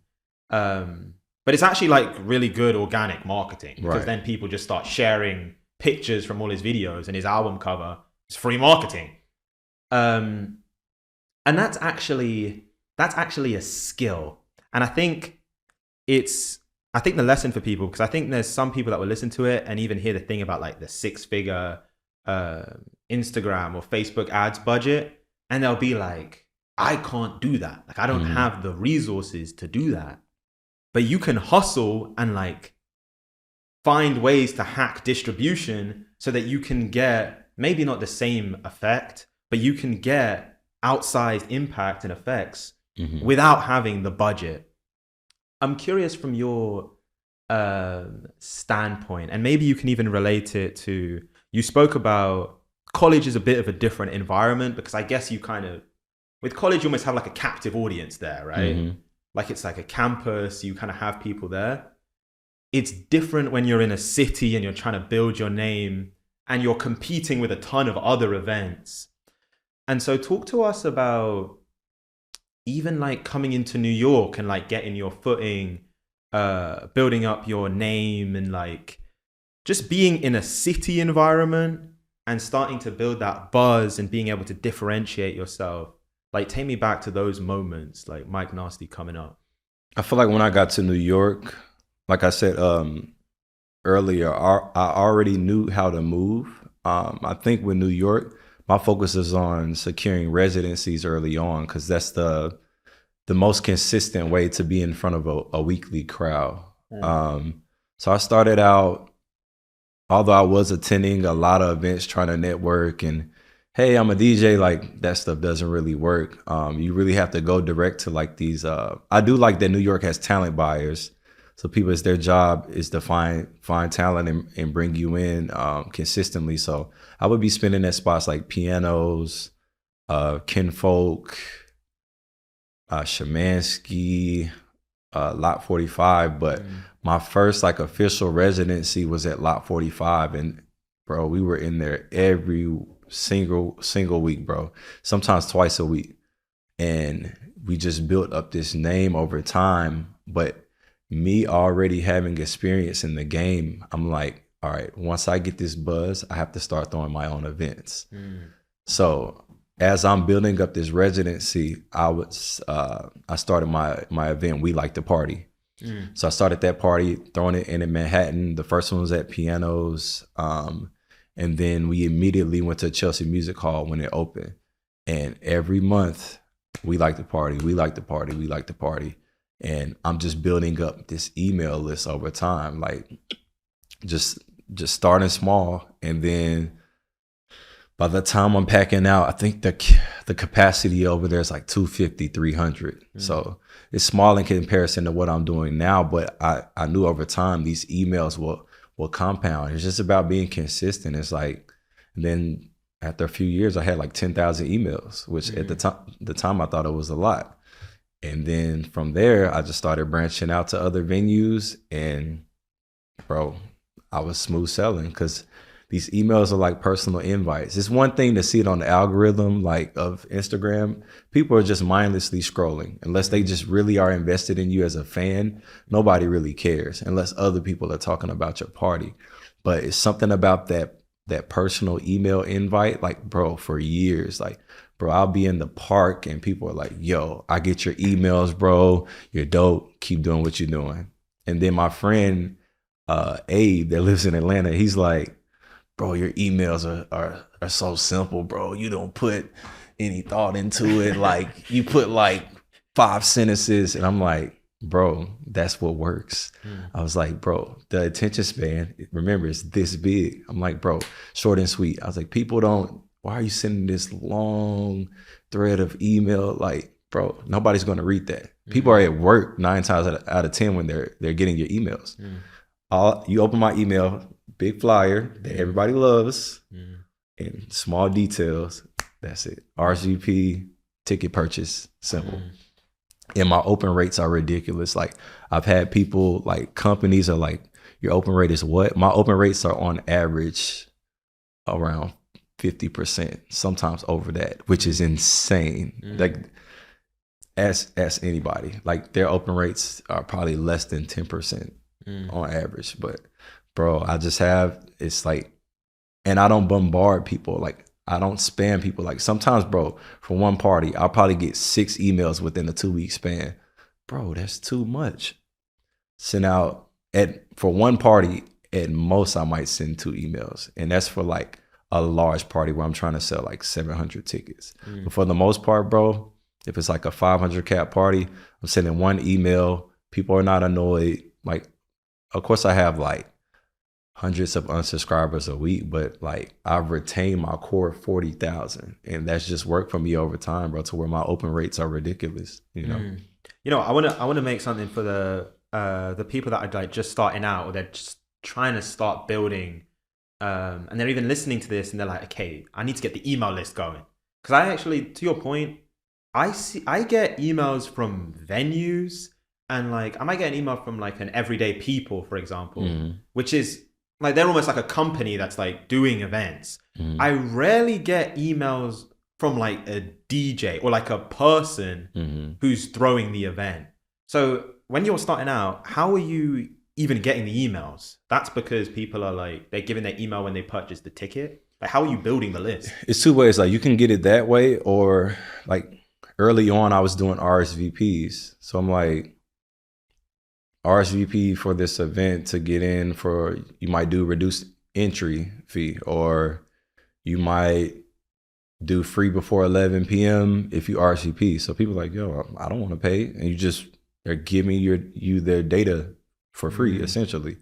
But it's actually like really good organic marketing, because then people just start sharing pictures from all his videos, and his album cover is free marketing. And that's actually a skill. And I think the lesson for people, because I think there's some people that will listen to it and even hear the thing about like the 6-figure Instagram or Facebook ads budget, and they'll be like, I can't do that. Like I don't have the resources to do that. But you can hustle and like find ways to hack distribution so that you can get maybe not the same effect, but you can get outsized impact and effects without having the budget. I'm curious from your standpoint, and maybe you can even relate it to, you spoke about college is a bit of a different environment, because I guess you kind of, with college, you almost have like a captive audience there, right? Like it's like a campus, you kind of have people there. It's different when you're in a city and you're trying to build your name and you're competing with a ton of other events. And so talk to us about even like coming into New York and like getting your footing, building up your name, and like just being in a city environment and starting to build that buzz and being able to differentiate yourself. Like, take me back to those moments, like Mike Nasty coming up. I feel like when I got to New York, like I said earlier, I already knew how to move. I think with New York, my focus is on securing residencies early on, because that's the most consistent way to be in front of a weekly crowd. So I started out, although I was attending a lot of events trying to network and, hey, I'm a DJ, like that stuff doesn't really work. You really have to go direct to like these, I do like that New York has talent buyers. So people, it's their job is to find talent and bring you in consistently. So I would be spending at spots like Pianos, Kinfolk, Shemansky, Lot 45. But my first like official residency was at Lot 45. And bro, we were in there every single week, bro, sometimes twice a week. And we just built up this name over time. But me already having experience in the game, I'm like, all right, once I get this buzz, I have to start throwing my own events. So as I'm building up this residency, I started my event, We Like to Party. So I started that party, throwing it in Manhattan. The first one was at Pianos. And then we immediately went to Chelsea Music Hall when it opened. And every month, we like to party, we like to party, we like to party. And I'm just building up this email list over time, like just starting small. And then by the time I'm packing out, I think the capacity over there is like 250, 300. So it's small in comparison to what I'm doing now, but I knew over time these emails will compound. It's just about being consistent. It's like, and then after a few years, I had like 10,000 emails, which at the time I thought it was a lot. And then from there, I just started branching out to other venues, and bro, I was smooth selling because these emails are like personal invites. It's one thing to see it on the algorithm like of Instagram. People are just mindlessly scrolling. Unless they just really are invested in you as a fan, nobody really cares unless other people are talking about your party. But it's something about that personal email invite, like bro, for years, like bro, I'll be in the park and people are like, yo, I get your emails, bro. You're dope. Keep doing what you're doing. And then my friend, Abe, that lives in Atlanta, he's like, bro, your emails are so simple, bro. You don't put any thought into it. Like you put like 5 sentences. And I'm like, bro, that's what works. I was like, bro, the attention span, remember, it's this big. I'm like, bro, short and sweet. I was like, why are you sending this long thread of email? Like, bro, nobody's going to read that. People are at work 9 times out of 10 when they're getting your emails. You open my email, big flyer that everybody loves, and small details. That's it. RSVP, ticket purchase, simple. And my open rates are ridiculous. Like I've had people, like companies are like, your open rate is what? My open rates are on average around 50%, sometimes over that, which is insane. Like ask anybody, like their open rates are probably less than 10% on average. But bro, it's like, and I don't bombard people. Like I don't spam people. Like sometimes, bro, for one party, I'll probably get 6 emails within a 2-week span. Bro, that's too much. Send out for one party, at most I might send 2 emails. And that's for like a large party where I'm trying to sell like 700 tickets. But for the most part, bro, if it's like a 500 cap party, I'm sending 1 email. People are not annoyed. Like, of course I have like hundreds of unsubscribers a week, but like I've retained my core 40,000, and that's just worked for me over time, bro, to where my open rates are ridiculous. You know, I want to make something for the people that are like just starting out, or they're just trying to start building, and they're even listening to this and they're like, okay, I need to get the email list going. Because I actually, to your point, I get emails from venues, and like I might get an email from like an Everyday People, for example, which is like they're almost like a company that's like doing events. I rarely get emails from like a DJ or like a person who's throwing the event. So when you're starting out, how are you even getting the emails? That's because people are like, they're giving their email when they purchase the ticket. Like, how are you building the list? It's 2 ways. Like you can get it that way, or like early on I was doing RSVPs. So I'm like, RSVP for this event to get in for, you might do reduced entry fee, or you might do free before 11 p.m. if you RSVP. So people are like, yo, I don't want to pay. And they're giving you their data for free, essentially.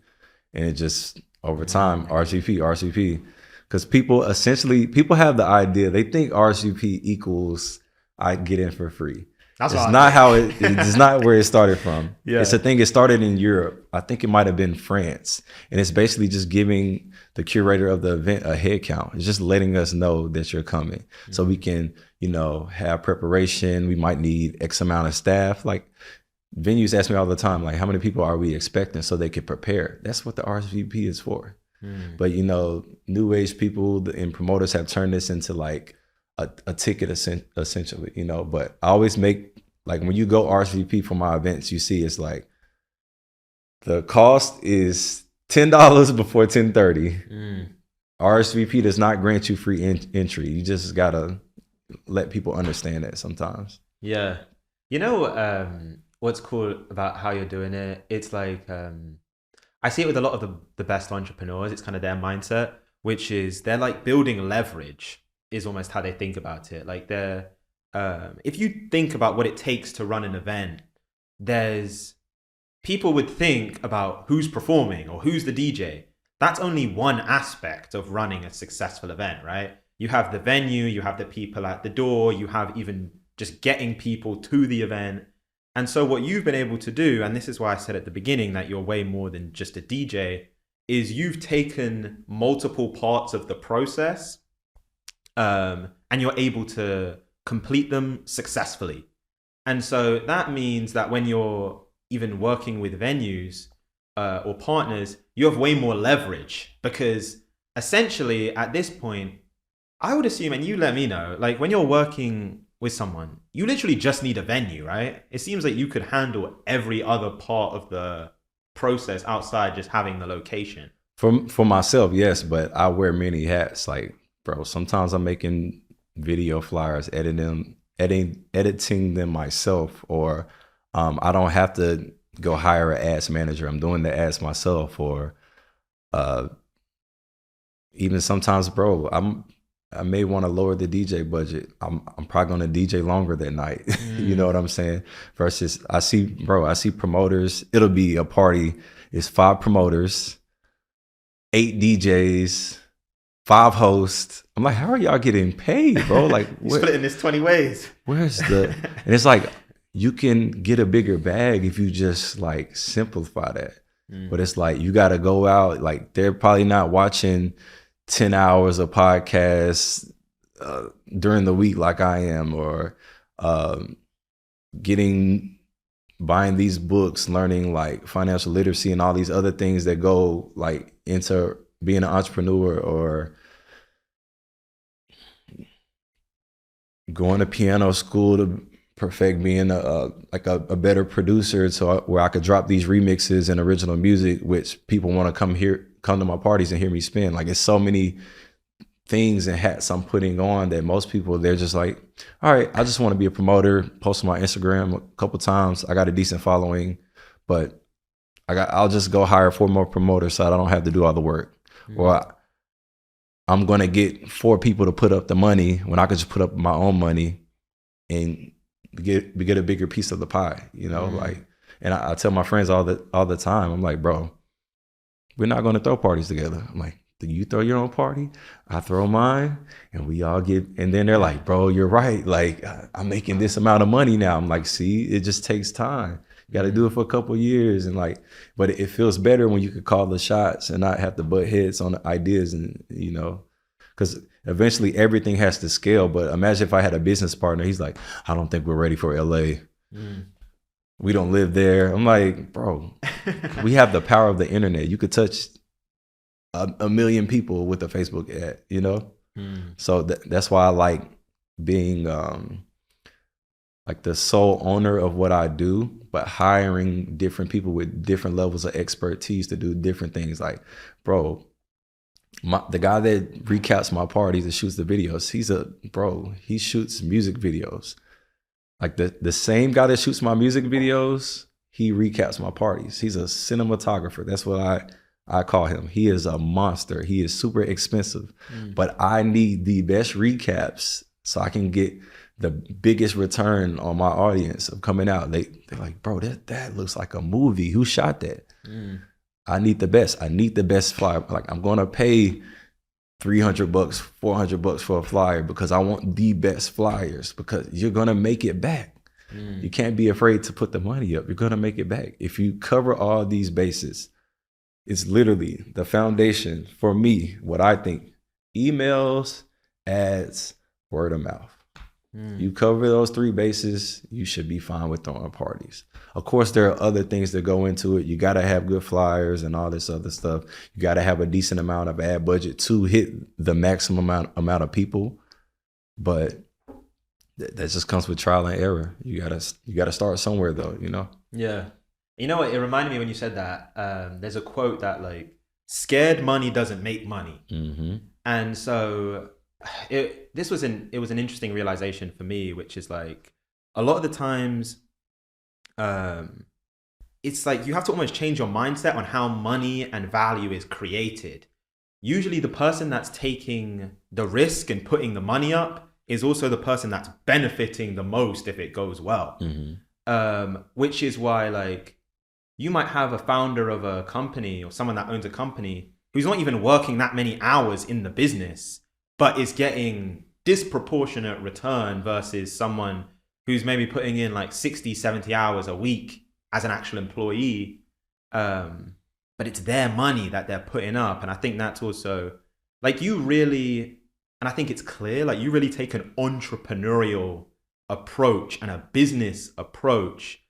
And it just, over time, RSVP. Because people have the idea, they think RSVP equals I get in for free. It's not where it started from. It's a thing. It started in Europe. I think it might have been France. And it's basically just giving the curator of the event a head count. It's just letting us know that you're coming. So we can, have preparation. We might need X amount of staff. Like venues ask me all the time, like, how many people are we expecting so they can prepare? That's what the RSVP is for. But, new age people and promoters have turned this into like a ticket essentially, but I always make, like, when you go RSVP for my events, you see it's like the cost is $10 before 10:30. RSVP does not grant you free entry. You just gotta let people understand that sometimes. Yeah. You know, what's cool about how you're doing it? It's like, I see it with a lot of the best entrepreneurs. It's kind of their mindset, which is they're like building leverage is almost how they think about it. Like if you think about what it takes to run an event, there's people would think about who's performing or who's the DJ. That's only one aspect of running a successful event, right? You have the venue, you have the people at the door, you have even just getting people to the event. And so what you've been able to do, and this is why I said at the beginning that you're way more than just a DJ, is you've taken multiple parts of the process, and you're able to complete them successfully. And so that means that when you're even working with venues or partners, you have way more leverage, because essentially at this point, I would assume, and you let me know, like when you're working with someone, you literally just need a venue, right? It seems like you could handle every other part of the process outside just having the location. For myself, yes, but I wear many hats. Like, bro, sometimes I'm making video flyers, editing them myself, or I don't have to go hire an ads manager. I'm doing the ads myself, or even sometimes, bro, I may want to lower the DJ budget. I'm probably going to DJ longer that night. You know what I'm saying? Versus I see promoters. It'll be a party. It's 5 promoters, 8 DJs, 5 hosts. I'm like, how are y'all getting paid, bro? Like, you split in this 20 ways. Where's and it's like, you can get a bigger bag if you just like simplify that. But it's like, you got to go out. Like, they're probably not watching 10 hours of podcasts during the week like I am, or buying these books, learning like financial literacy and all these other things that go like into being an entrepreneur, or going to piano school to perfect being a better producer, so where I could drop these remixes and original music, which people want to come to my parties and hear me spin. Like, it's so many things and hats I'm putting on that most people, they're just like, all right, I just want to be a promoter, post on my Instagram a couple times. I got a decent following, but I'll just go hire 4 more promoters so I don't have to do all the work. Or I'm going to get 4 people to put up the money when I could just put up my own money and get a bigger piece of the pie, you know? Like, and I tell my friends all the time, I'm like, bro, we're not going to throw parties together. I'm like, do you throw your own party? I throw mine, and we all get, and then they're like, bro, you're right. Like, I'm making this amount of money now. I'm like, see, it just takes time. You got to do it for a couple of years. And like, but it feels better when you could call the shots and not have to butt heads on the ideas. And, you know, because eventually everything has to scale. But imagine if I had a business partner, he's like, I don't think we're ready for LA. We don't live there. I'm like, bro, we have the power of the internet. You could touch a million people with a Facebook ad, you know? So that's why I like being like the sole owner of what I do, but hiring different people with different levels of expertise to do different things. Like, bro, the guy that recaps my parties and shoots the videos, he shoots music videos. Like the same guy that shoots my music videos, he recaps my parties. He's a cinematographer. That's what I call him. He is a monster. He is super expensive, but I need the best recaps so I can get the biggest return on my audience of coming out. They're like, bro, that looks like a movie. Who shot that? I need the best. I need the best flyer. Like, I'm going to pay $300, $400 for a flyer because I want the best flyers, because you're going to make it back. You can't be afraid to put the money up. You're going to make it back. If you cover all these bases, it's literally the foundation for me, what I think: emails, ads, word of mouth. You cover those 3 bases, you should be fine with throwing parties. Of course, there are other things that go into it. You got to have good flyers and all this other stuff. You got to have a decent amount of ad budget to hit the maximum amount of people. But that just comes with trial and error. You gotta start somewhere, though, you know? Yeah. You know what? It reminded me when you said that, there's a quote that like, scared money doesn't make money. And so it was an interesting realization for me, which is like a lot of the times, it's like you have to almost change your mindset on how money and value is created. Usually the person that's taking the risk and putting the money up is also the person that's benefiting the most if it goes well. Which is why, like, you might have a founder of a company or someone that owns a company who's not even working that many hours in the business, but is getting disproportionate return versus someone who's maybe putting in like 60, 70 hours a week as an actual employee. But it's their money that they're putting up. And I think that's also like you really, and I think it's clear, like you really take an entrepreneurial approach and a business approach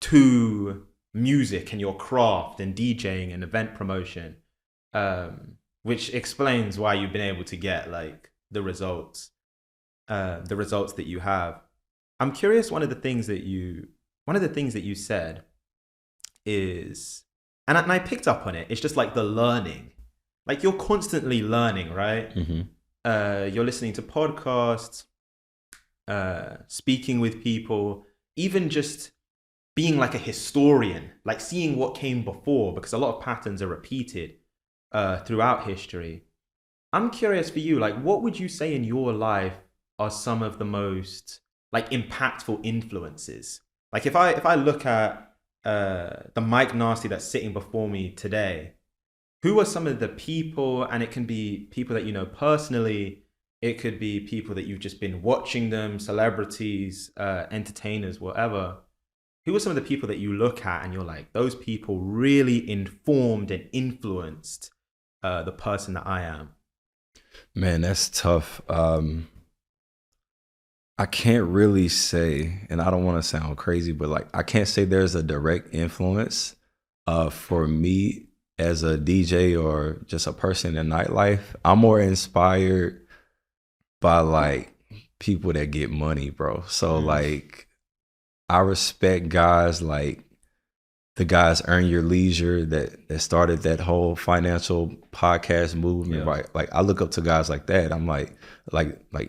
to music and your craft and DJing and event promotion, which explains why you've been able to get like the results that you have. I'm curious. One of the things that you said is, and I picked up on it. It's just like the learning, like you're constantly learning, right? You're listening to podcasts, speaking with people, even just being like a historian, like seeing what came before, because a lot of patterns are repeated throughout history. I'm curious for you, like what would you say in your life are some of the most like impactful influences? Like if I look at the Mike Nasty that's sitting before me today, who are some of the people, and it can be people that you know personally, it could be people that you've just been watching them, celebrities, entertainers, whatever. Who are some of the people that you look at and you're like, those people really informed and influenced the person that I am? Man, that's tough. I can't really say, and I don't want to sound crazy, but like I can't say there's a direct influence for me as a DJ or just a person in nightlife. I'm more inspired by like people that get money, bro. So like I respect guys like the guys Earn Your Leisure that started that whole financial podcast movement, right? Like I look up to guys like that. I'm like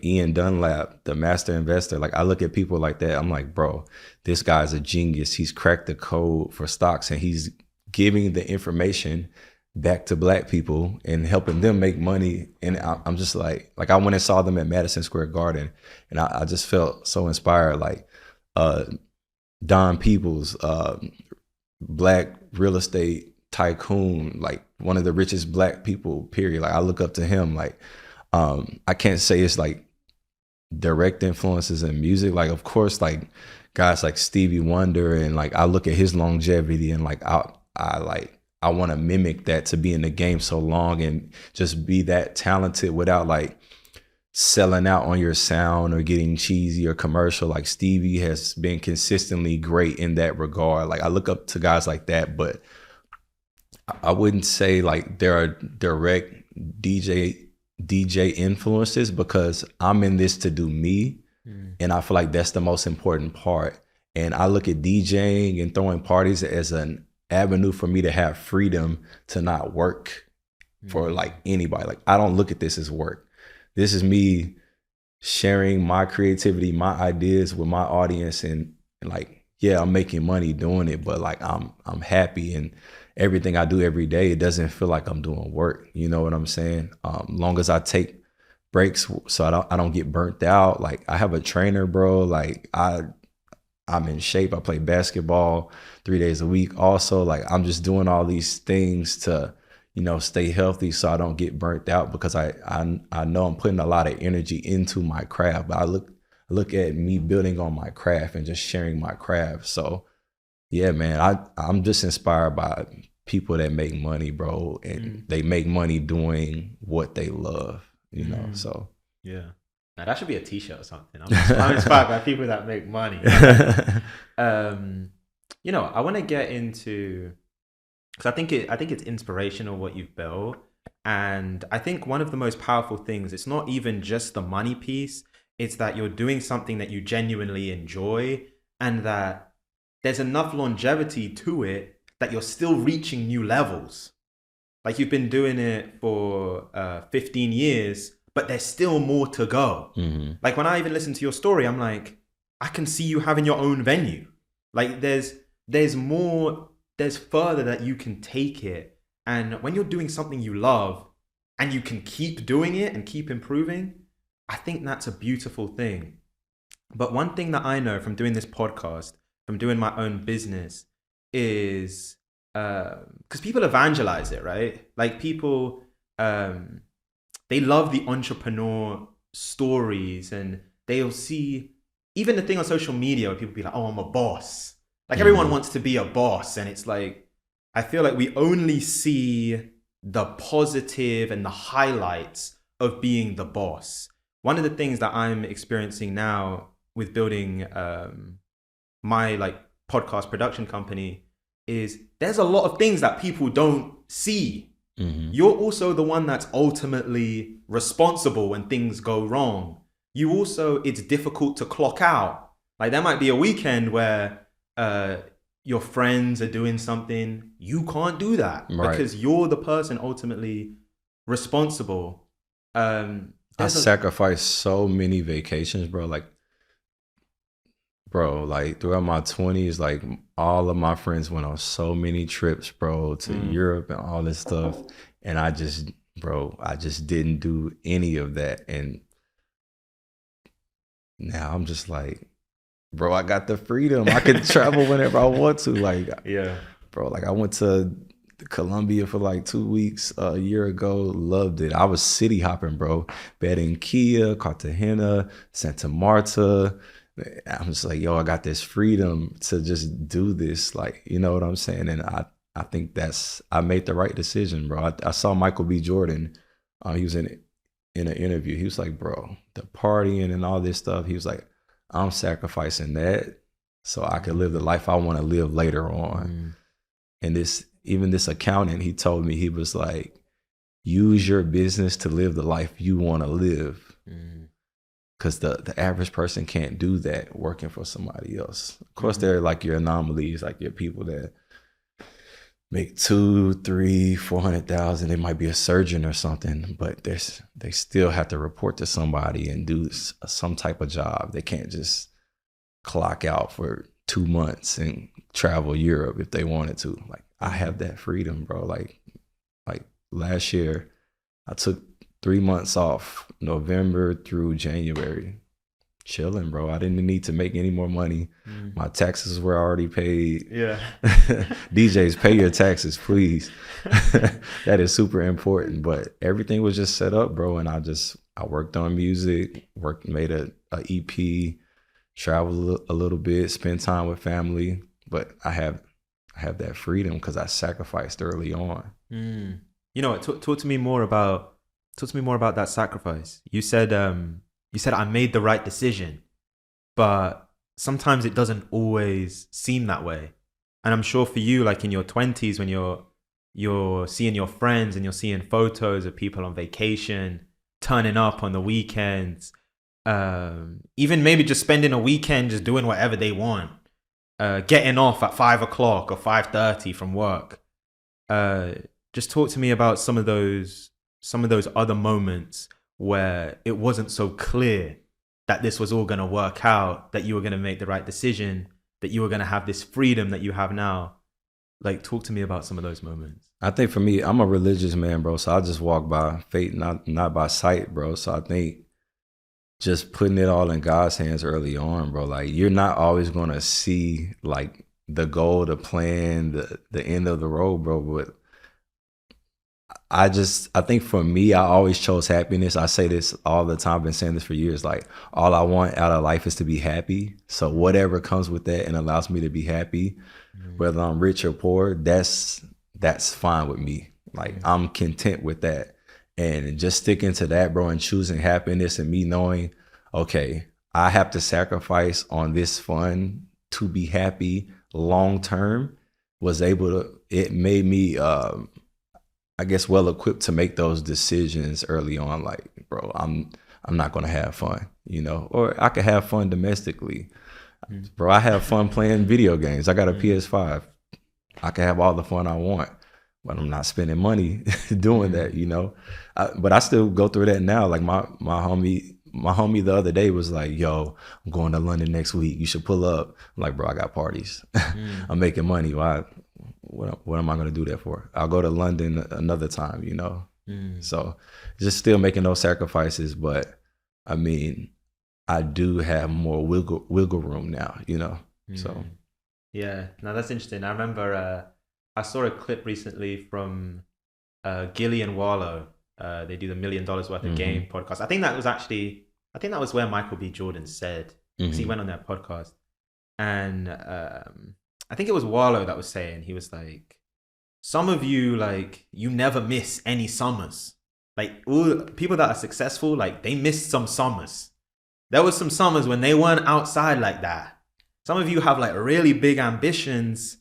Ian Dunlap, the master investor. Like I look at people like that. I'm like, bro, this guy's a genius. He's cracked the code for stocks and he's giving the information back to Black people and helping them make money. And I'm just like I went and saw them at Madison Square Garden and I just felt so inspired. Like Don Peoples, Black real estate tycoon, like one of the richest Black people, period. Like I look up to him. Like I can't say it's like direct influences in music. Like of course, like guys like Stevie Wonder, and like I look at his longevity and like I want to mimic that, to be in the game so long and just be that talented without like selling out on your sound or getting cheesy or commercial. Like Stevie has been consistently great in that regard. Like I look up to guys like that, but I wouldn't say like there are direct DJ influences, because I'm in this to do me. And I feel like that's the most important part. And I look at DJing and throwing parties as an avenue for me to have freedom to not work for like anybody. Like I don't look at this as work. This is me sharing my creativity, my ideas with my audience, and like, yeah, I'm making money doing it, but like I'm happy, and everything I do every day, it doesn't feel like I'm doing work. You know what I'm saying? Long as I take breaks so I don't get burnt out. Like I have a trainer, bro. Like I'm in shape. I play basketball 3 days a week. Also, like I'm just doing all these things to, you know, stay healthy so I don't get burnt out, because I know I'm putting a lot of energy into my craft. But I look at me building on my craft and just sharing my craft. So yeah, man, I'm just inspired by people that make money, bro, and they make money doing what they love, you know. So yeah. Now that should be a t-shirt or something. I'm inspired by people that make money. You know, I want to get into, because I think it's inspirational what you've built. And I think one of the most powerful things, it's not even just the money piece, it's that you're doing something that you genuinely enjoy, and that there's enough longevity to it that you're still reaching new levels. Like you've been doing it for 15 years, but there's still more to go. Like when I even listen to your story, I'm like, I can see you having your own venue. Like there's more, there's further that you can take it. And when you're doing something you love and you can keep doing it and keep improving, I think that's a beautiful thing. But one thing that I know from doing this podcast, from doing my own business, is because people evangelize it, right? Like people, they love the entrepreneur stories, and they'll see even the thing on social media where people be like, oh, I'm a boss. Like everyone wants to be a boss. And it's like, I feel like we only see the positive and the highlights of being the boss. One of the things that I'm experiencing now with building my like podcast production company is there's a lot of things that people don't see. You're also the one that's ultimately responsible when things go wrong. You also, it's difficult to clock out. Like there might be a weekend where your friends are doing something. You can't do that because you're the person ultimately responsible. I sacrificed so many vacations, bro. Like throughout my 20s, like all of my friends went on so many trips, bro, to Europe and all this stuff. And I just didn't do any of that. And now I'm just like, bro, I got the freedom. I can travel whenever I want to. Like, yeah, bro, like I went to Colombia for like 2 weeks a year ago. Loved it. I was city hopping, bro. Barranquilla, Cartagena, Santa Marta. I'm just like, yo, I got this freedom to just do this. Like, you know what I'm saying? And I think I made the right decision, bro. I saw Michael B. Jordan. He was in an interview. He was like, bro, the partying and all this stuff. He was like, I'm sacrificing that so I can live the life I want to live later on. And this accountant, he told me, he was like, use your business to live the life you want to live. Because the average person can't do that working for somebody else. Of course, they're like your anomalies, like your people that make 200,000, 300,000, 400,000. They might be a surgeon or something, but they still have to report to somebody and do some type of job. They can't just clock out for 2 months and travel Europe if they wanted to. Like I have that freedom, bro. Like last year, I took 3 months off, November through January, chilling, bro. I didn't need to make any more money. My taxes were already paid. Yeah. DJs, pay your taxes, please. That is super important. But everything was just set up, bro. And I worked on music, made a EP, traveled a little bit, spent time with family. But I have that freedom because I sacrificed early on. You know what? Talk to me more about that sacrifice. You said I made the right decision, but sometimes it doesn't always seem that way. And I'm sure for you, like in your 20s, when you're seeing your friends and you're seeing photos of people on vacation, turning up on the weekends, even maybe just spending a weekend just doing whatever they want, getting off at 5 o'clock or 5:30 from work. Just talk to me about some of those other moments where it wasn't so clear that this was all going to work out, that you were going to make the right decision, that you were going to have this freedom that you have now. Like, talk to me about some of those moments. I think for me, I'm a religious man, bro. So I just walk by faith, not by sight, bro. So I think just putting it all in God's hands early on, bro. Like you're not always going to see like the goal, the plan, the end of the road, bro. But I think for me, I always chose happiness. I say this all the time. I've been saying this for years. Like all I want out of life is to be happy. So whatever comes with that and allows me to be happy, whether I'm rich or poor, that's fine with me. Like I'm content with that. And just sticking to that, bro, and choosing happiness and me knowing, okay, I have to sacrifice on this fun to be happy long term it made me I guess well equipped to make those decisions early on. Like, bro, I'm not gonna have fun, you know, or I could have fun domestically. Bro, I have fun playing video games. I got a PS5. I can have all the fun I want. but I'm not spending money doing that, you know. But I still go through that now. Like my homie the other day was like, yo, I'm going to London next week. You should pull up. I'm like, bro, I got parties. I'm making money. Why? What am I going to do that for? I'll go to London another time, you know? So just still making those sacrifices. But I mean, I do have more wiggle room now, you know? So. Yeah, no, that's interesting. I remember I saw a clip recently from Gilly and Wallow. They do the $1 Million Worth of Game podcast. I think that was where Michael B. Jordan said, because he went on that podcast. And I think it was Wallow that was saying, he was like, some of you, like, you never miss any summers. Like, all people that are successful, like, they missed some summers. There was some summers when they weren't outside like that. Some of you have, like, really big ambitions,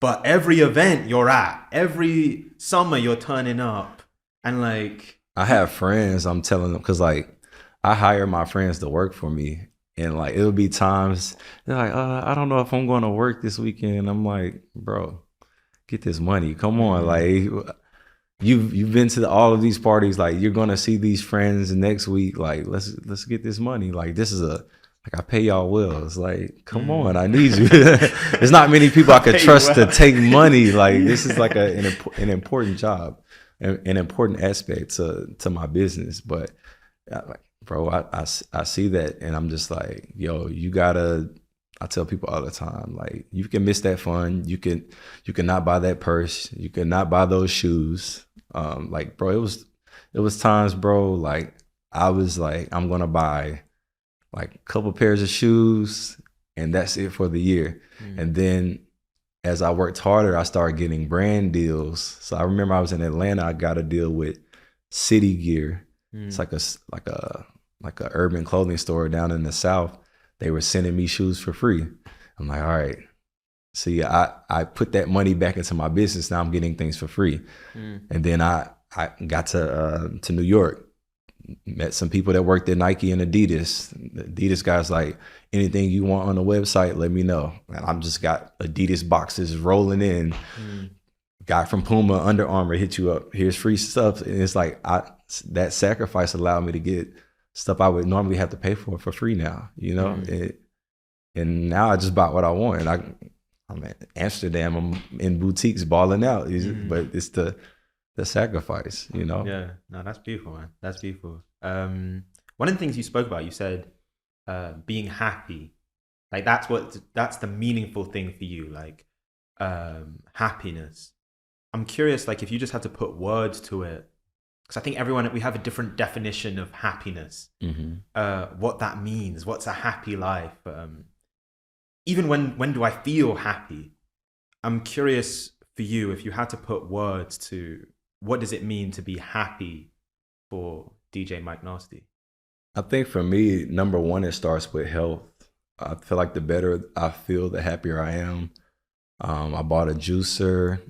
but every event you're at, every summer you're turning up. And, like... I have friends, I'm telling them, because, like, I hire my friends to work for me. And, like, it'll be times, they're like, I don't know if I'm going to work this weekend. I'm like, bro, get this money. Come on. Like, you've been to all of these parties. Like, you're going to see these friends next week. Like, let's get this money. Like, this is I pay y'all well. It's like, come on, I need you. There's not many people I could trust to take money. Like, this is like an important job, an important aspect to my business. But, like, bro, I see that, and I'm just like, yo, you gotta. I tell people all the time, like, you can miss that fun, you cannot buy that purse, you cannot buy those shoes. Like, bro, it was times, bro, like, I was like, I'm gonna buy like a couple pairs of shoes, and that's it for the year. And then as I worked harder, I started getting brand deals. So I remember I was in Atlanta, I got a deal with City Gear. It's like a urban clothing store down in the South. They were sending me shoes for free. I'm like, all right. See, I put that money back into my business. Now I'm getting things for free. And then I got to New York, met some people that worked at Nike and Adidas. The Adidas guys like, anything you want on the website, let me know. And I'm just got Adidas boxes rolling in. Guy from Puma, Under Armour hit you up. Here's free stuff. And it's like, that sacrifice allowed me to get stuff I would normally have to pay for free now, you know? And now I just bought what I want. I'm in Amsterdam, I'm in boutiques balling out, but it's the sacrifice, you know? Yeah, no, that's beautiful, man. That's beautiful. One of the things you spoke about, you said being happy. Like, that's the meaningful thing for you, like happiness. I'm curious, like, if you just had to put words to it, because I think we have a different definition of happiness, what that means, what's a happy life. Even when do I feel happy? I'm curious for you, if you had to put words to what does it mean to be happy for DJ Mike Nasty? I think for me, number one, it starts with health. I feel like the better I feel, the happier I am. I bought a juicer.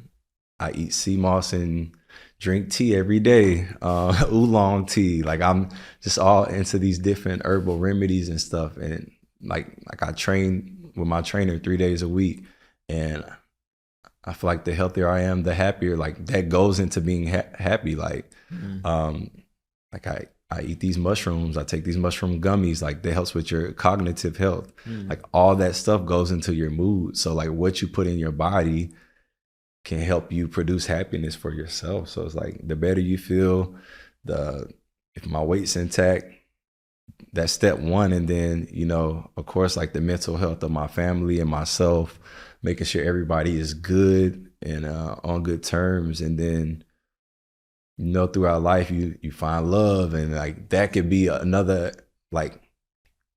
I eat sea moss and drink tea every day, oolong tea. Like, I'm just all into these different herbal remedies and stuff. And like I train with my trainer 3 days a week, and I feel like the healthier I am, the happier. Like, that goes into being happy. Like, like I eat these mushrooms. I take these mushroom gummies. Like, that helps with your cognitive health. Like, all that stuff goes into your mood. So, like, what you put in your body can help you produce happiness for yourself. So it's like, the better you feel, if my weight's intact, that's step one. And then, you know, of course, like, the mental health of my family and myself, making sure everybody is good and on good terms. And then, you know, throughout life, you find love, and like, that could be another, like,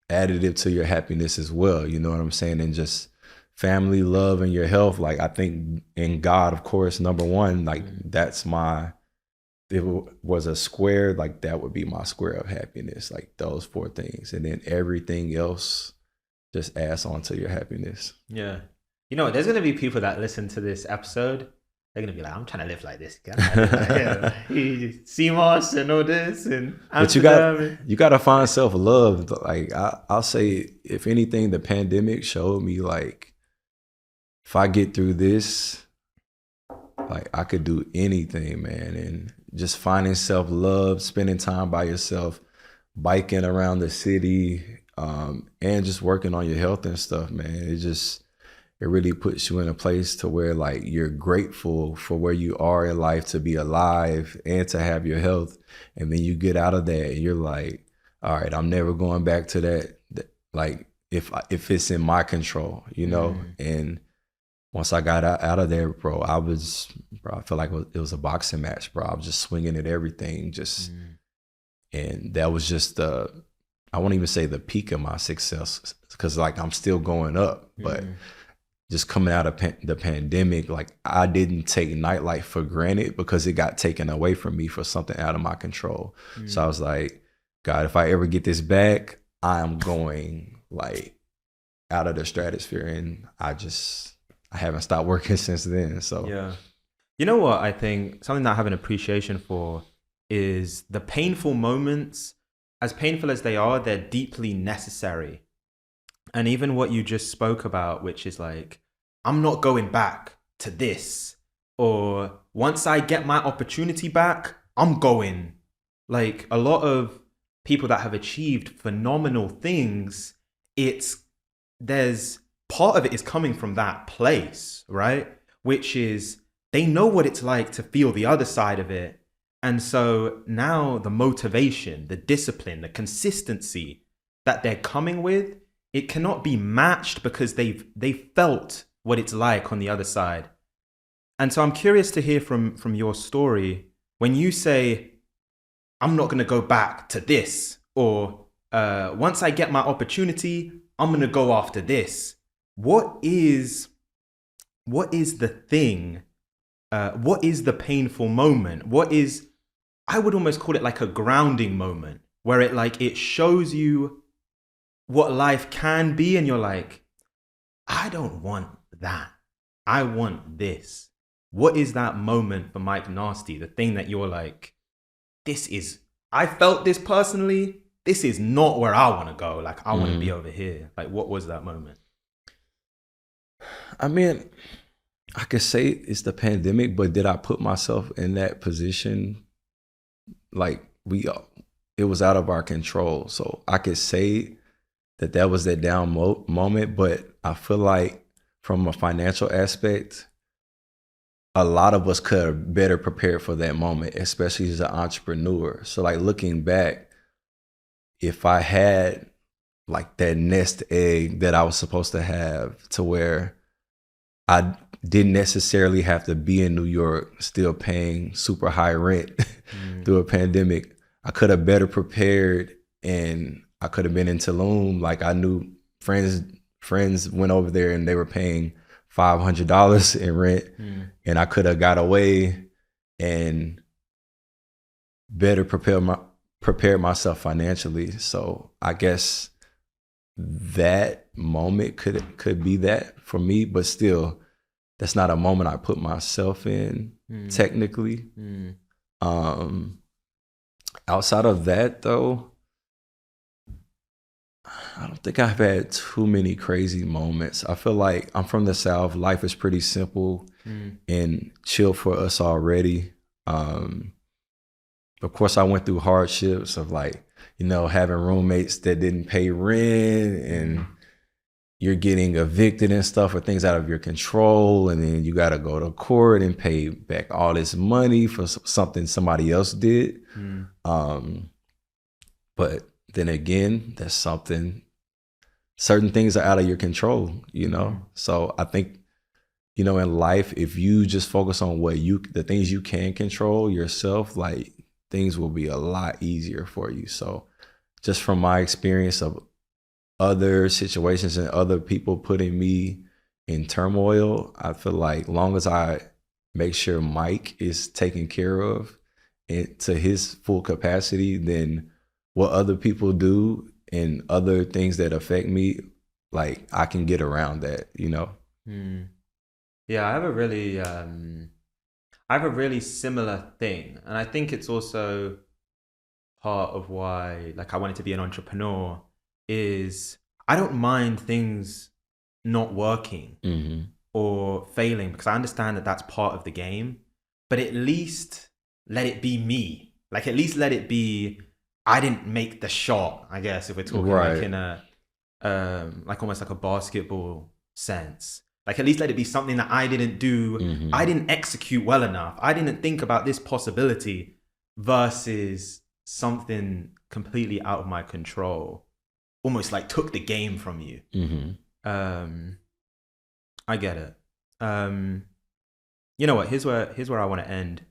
additive to your happiness as well. You know what I'm saying? And just family, love, and your health. Like, I think in God, of course, number one, like, that's if it was a square, like, that would be my square of happiness, like, those four things. And then everything else just adds on to your happiness. Yeah. You know, there's going to be people that listen to this episode. They're going to be like, I'm trying to live like this guy. CMOS and all this. And but you got to find self-love. Like, I'll say, if anything, the pandemic showed me, like, if I get through this, Like I could do anything, man. And just finding self-love, spending time by yourself, biking around the city, and just working on your health and stuff, man. It really puts you in a place to where like you're grateful for where you are in life, to be alive and to have your health. And then you get out of that and you're like, all right, I'm never going back to that like if it's in my control, you know. And once I got out of there, bro, I felt like it was a boxing match, bro. I was just swinging at everything, and that was just I won't even say the peak of my success, because like I'm still going up, but just coming out of the pandemic, like I didn't take nightlife for granted because it got taken away from me for something out of my control. So I was like, God, if I ever get this back, I'm going like out of the stratosphere. And I haven't stopped working since then. So yeah. You know what? I think something that I have an appreciation for is the painful moments. As painful as they are, they're deeply necessary. And even what you just spoke about, which is like, I'm not going back to this, or once I get my opportunity back, I'm going. Like a lot of people that have achieved phenomenal things, there's part of it is coming from that place, right? Which is they know what it's like to feel the other side of it. And so now the motivation, the discipline, the consistency that they're coming with, it cannot be matched because they've felt what it's like on the other side. And so I'm curious to hear from your story when you say, I'm not going to go back to this, or once I get my opportunity, I'm going to go after this. What is the thing? What is the painful moment? I would almost call it like a grounding moment where it shows you what life can be, and you're like, I don't want that. I want this. What is that moment for Mike Nasty? The thing that you're like, I felt this personally. This is not where I want to go. Like, I want to be over here. Like, what was that moment? I mean, I could say it's the pandemic, but did I put myself in that position? Like it was out of our control. So I could say that was that down moment, but I feel like from a financial aspect, a lot of us could have better prepared for that moment, especially as an entrepreneur. So like looking back, if I had like that nest egg that I was supposed to have, to where I didn't necessarily have to be in New York still paying super high rent through a pandemic, I could have better prepared, and I could have been in Tulum. Like I knew friends went over there and they were paying $500 in rent, and I could have got away and better prepared myself financially. So I guess that moment could be that for me, but still, that's not a moment I put myself in technically. Outside of that though, I don't think I've had too many crazy moments. I feel like I'm from the South. Life is pretty simple and chill for us already. Of course, I went through hardships of like, having roommates that didn't pay rent, and you're getting evicted and stuff, or things out of your control. And then you got to go to court and pay back all this money for something somebody else did. But then again, that's certain things are out of your control, So I think, in life, if you just focus on the things you can control yourself, like things will be a lot easier for you. So just from my experience of other situations and other people putting me in turmoil, I feel like long as I make sure Mike is taken care of to his full capacity, then what other people do and other things that affect me, like I can get around that, Yeah, I have a really similar thing, and I think it's also part of why I wanted to be an entrepreneur is I don't mind things not working. or failing, because I understand that that's part of the game, but at least let it be me. Like, at least let it be, I didn't make the shot, I guess, if we're talking like in a, like almost like a basketball sense. Like, at least let it be something that I didn't do. I didn't execute well enough. I didn't think about this possibility, versus something completely out of my control, almost like took the game from you. I get it. You know what? Here's where I want to end.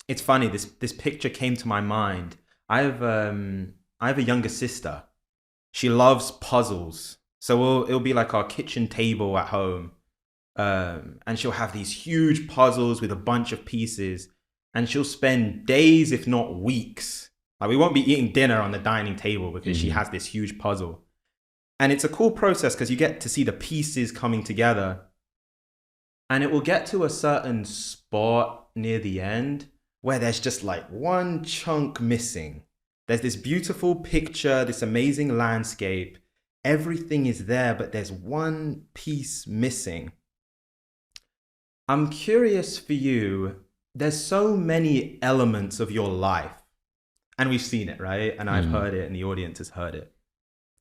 It's funny. This picture came to my mind. I have a younger sister. She loves puzzles, so it'll be like our kitchen table at home, and she'll have these huge puzzles with a bunch of pieces, and she'll spend days, if not weeks. Like, we won't be eating dinner on the dining table because she has this huge puzzle. And it's a cool process because you get to see the pieces coming together. And it will get to a certain spot near the end where there's just like one chunk missing. There's this beautiful picture, this amazing landscape. Everything is there, but there's one piece missing. I'm curious for you. There's so many elements of your life. And we've seen it, right? And I've heard it, and the audience has heard it.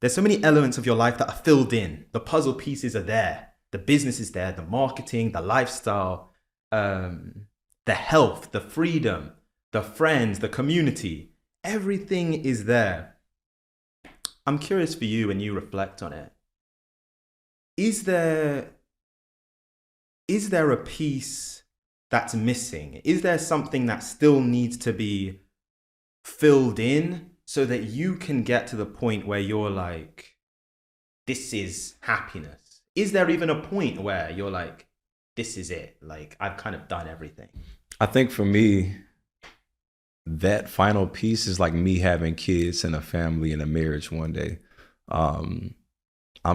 There's so many elements of your life that are filled in. The puzzle pieces are there. The business is there. The marketing, the lifestyle, the health, the freedom, the friends, the community. Everything is there. I'm curious for you when you reflect on it. Is there a piece that's missing? Is there something that still needs to be filled in so that you can get to the point where you're like, this is happiness? Is there even a point where you're like, this is it? Like, I've kind of done everything. I think for me, that final piece is like me having kids and a family and a marriage one day. I'm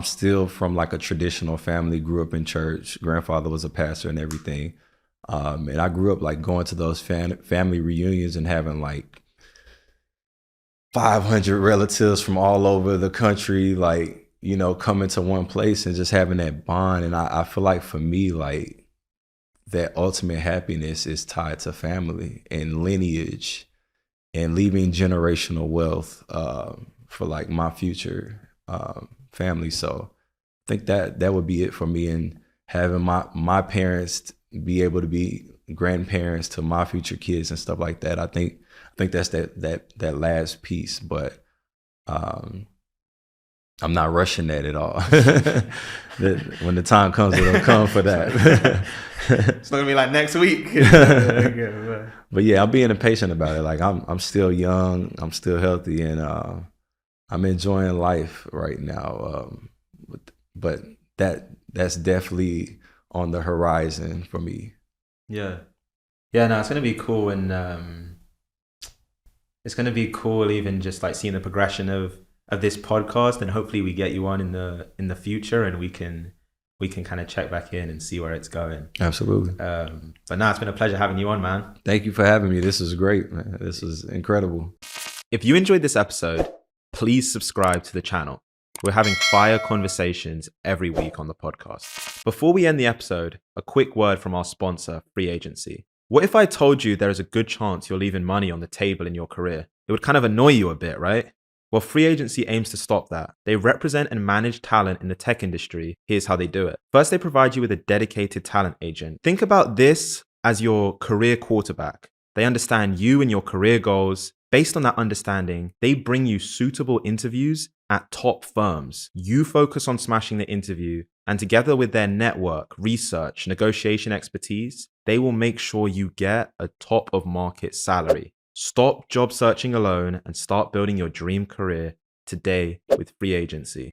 still from like a traditional family, grew up in church. Grandfather was a pastor and everything. And I grew up like going to those family reunions and having like 500 relatives from all over the country, like, you know, coming to one place and just having that bond. And I feel like for me, like, that ultimate happiness is tied to family and lineage and leaving generational wealth for like my future family. So I think that would be it for me, and having my parents be able to be grandparents to my future kids and stuff like that. I think that's that last piece, but I'm not rushing that at all. When the time comes, it'll come for that. It's not gonna be like next week. But yeah, I'm being impatient about it. Like, I'm still young, I'm still healthy, and I'm enjoying life right now. But that's definitely on the horizon for me. Yeah. No, it's gonna be cool, and it's gonna be cool even just like seeing the progression of this podcast, and hopefully we get you on in the future, and we can kind of check back in and see where it's going. Absolutely. But no, it's been a pleasure having you on, man. Thank you for having me. This is great, man. This is incredible. If you enjoyed this episode, please subscribe to the channel. We're having fire conversations every week on the podcast. Before we end the episode, a quick word from our sponsor, Free Agency. What if I told you there is a good chance you're leaving money on the table in your career? It would kind of annoy you a bit, right? Well, Free Agency aims to stop that. They represent and manage talent in the tech industry. Here's how they do it. First, they provide you with a dedicated talent agent. Think about this as your career quarterback. They understand you and your career goals. Based on that understanding, they bring you suitable interviews at top firms. You focus on smashing the interview, and together with their network, research, negotiation expertise, they will make sure you get a top of market salary. Stop job searching alone and start building your dream career today with Free Agency.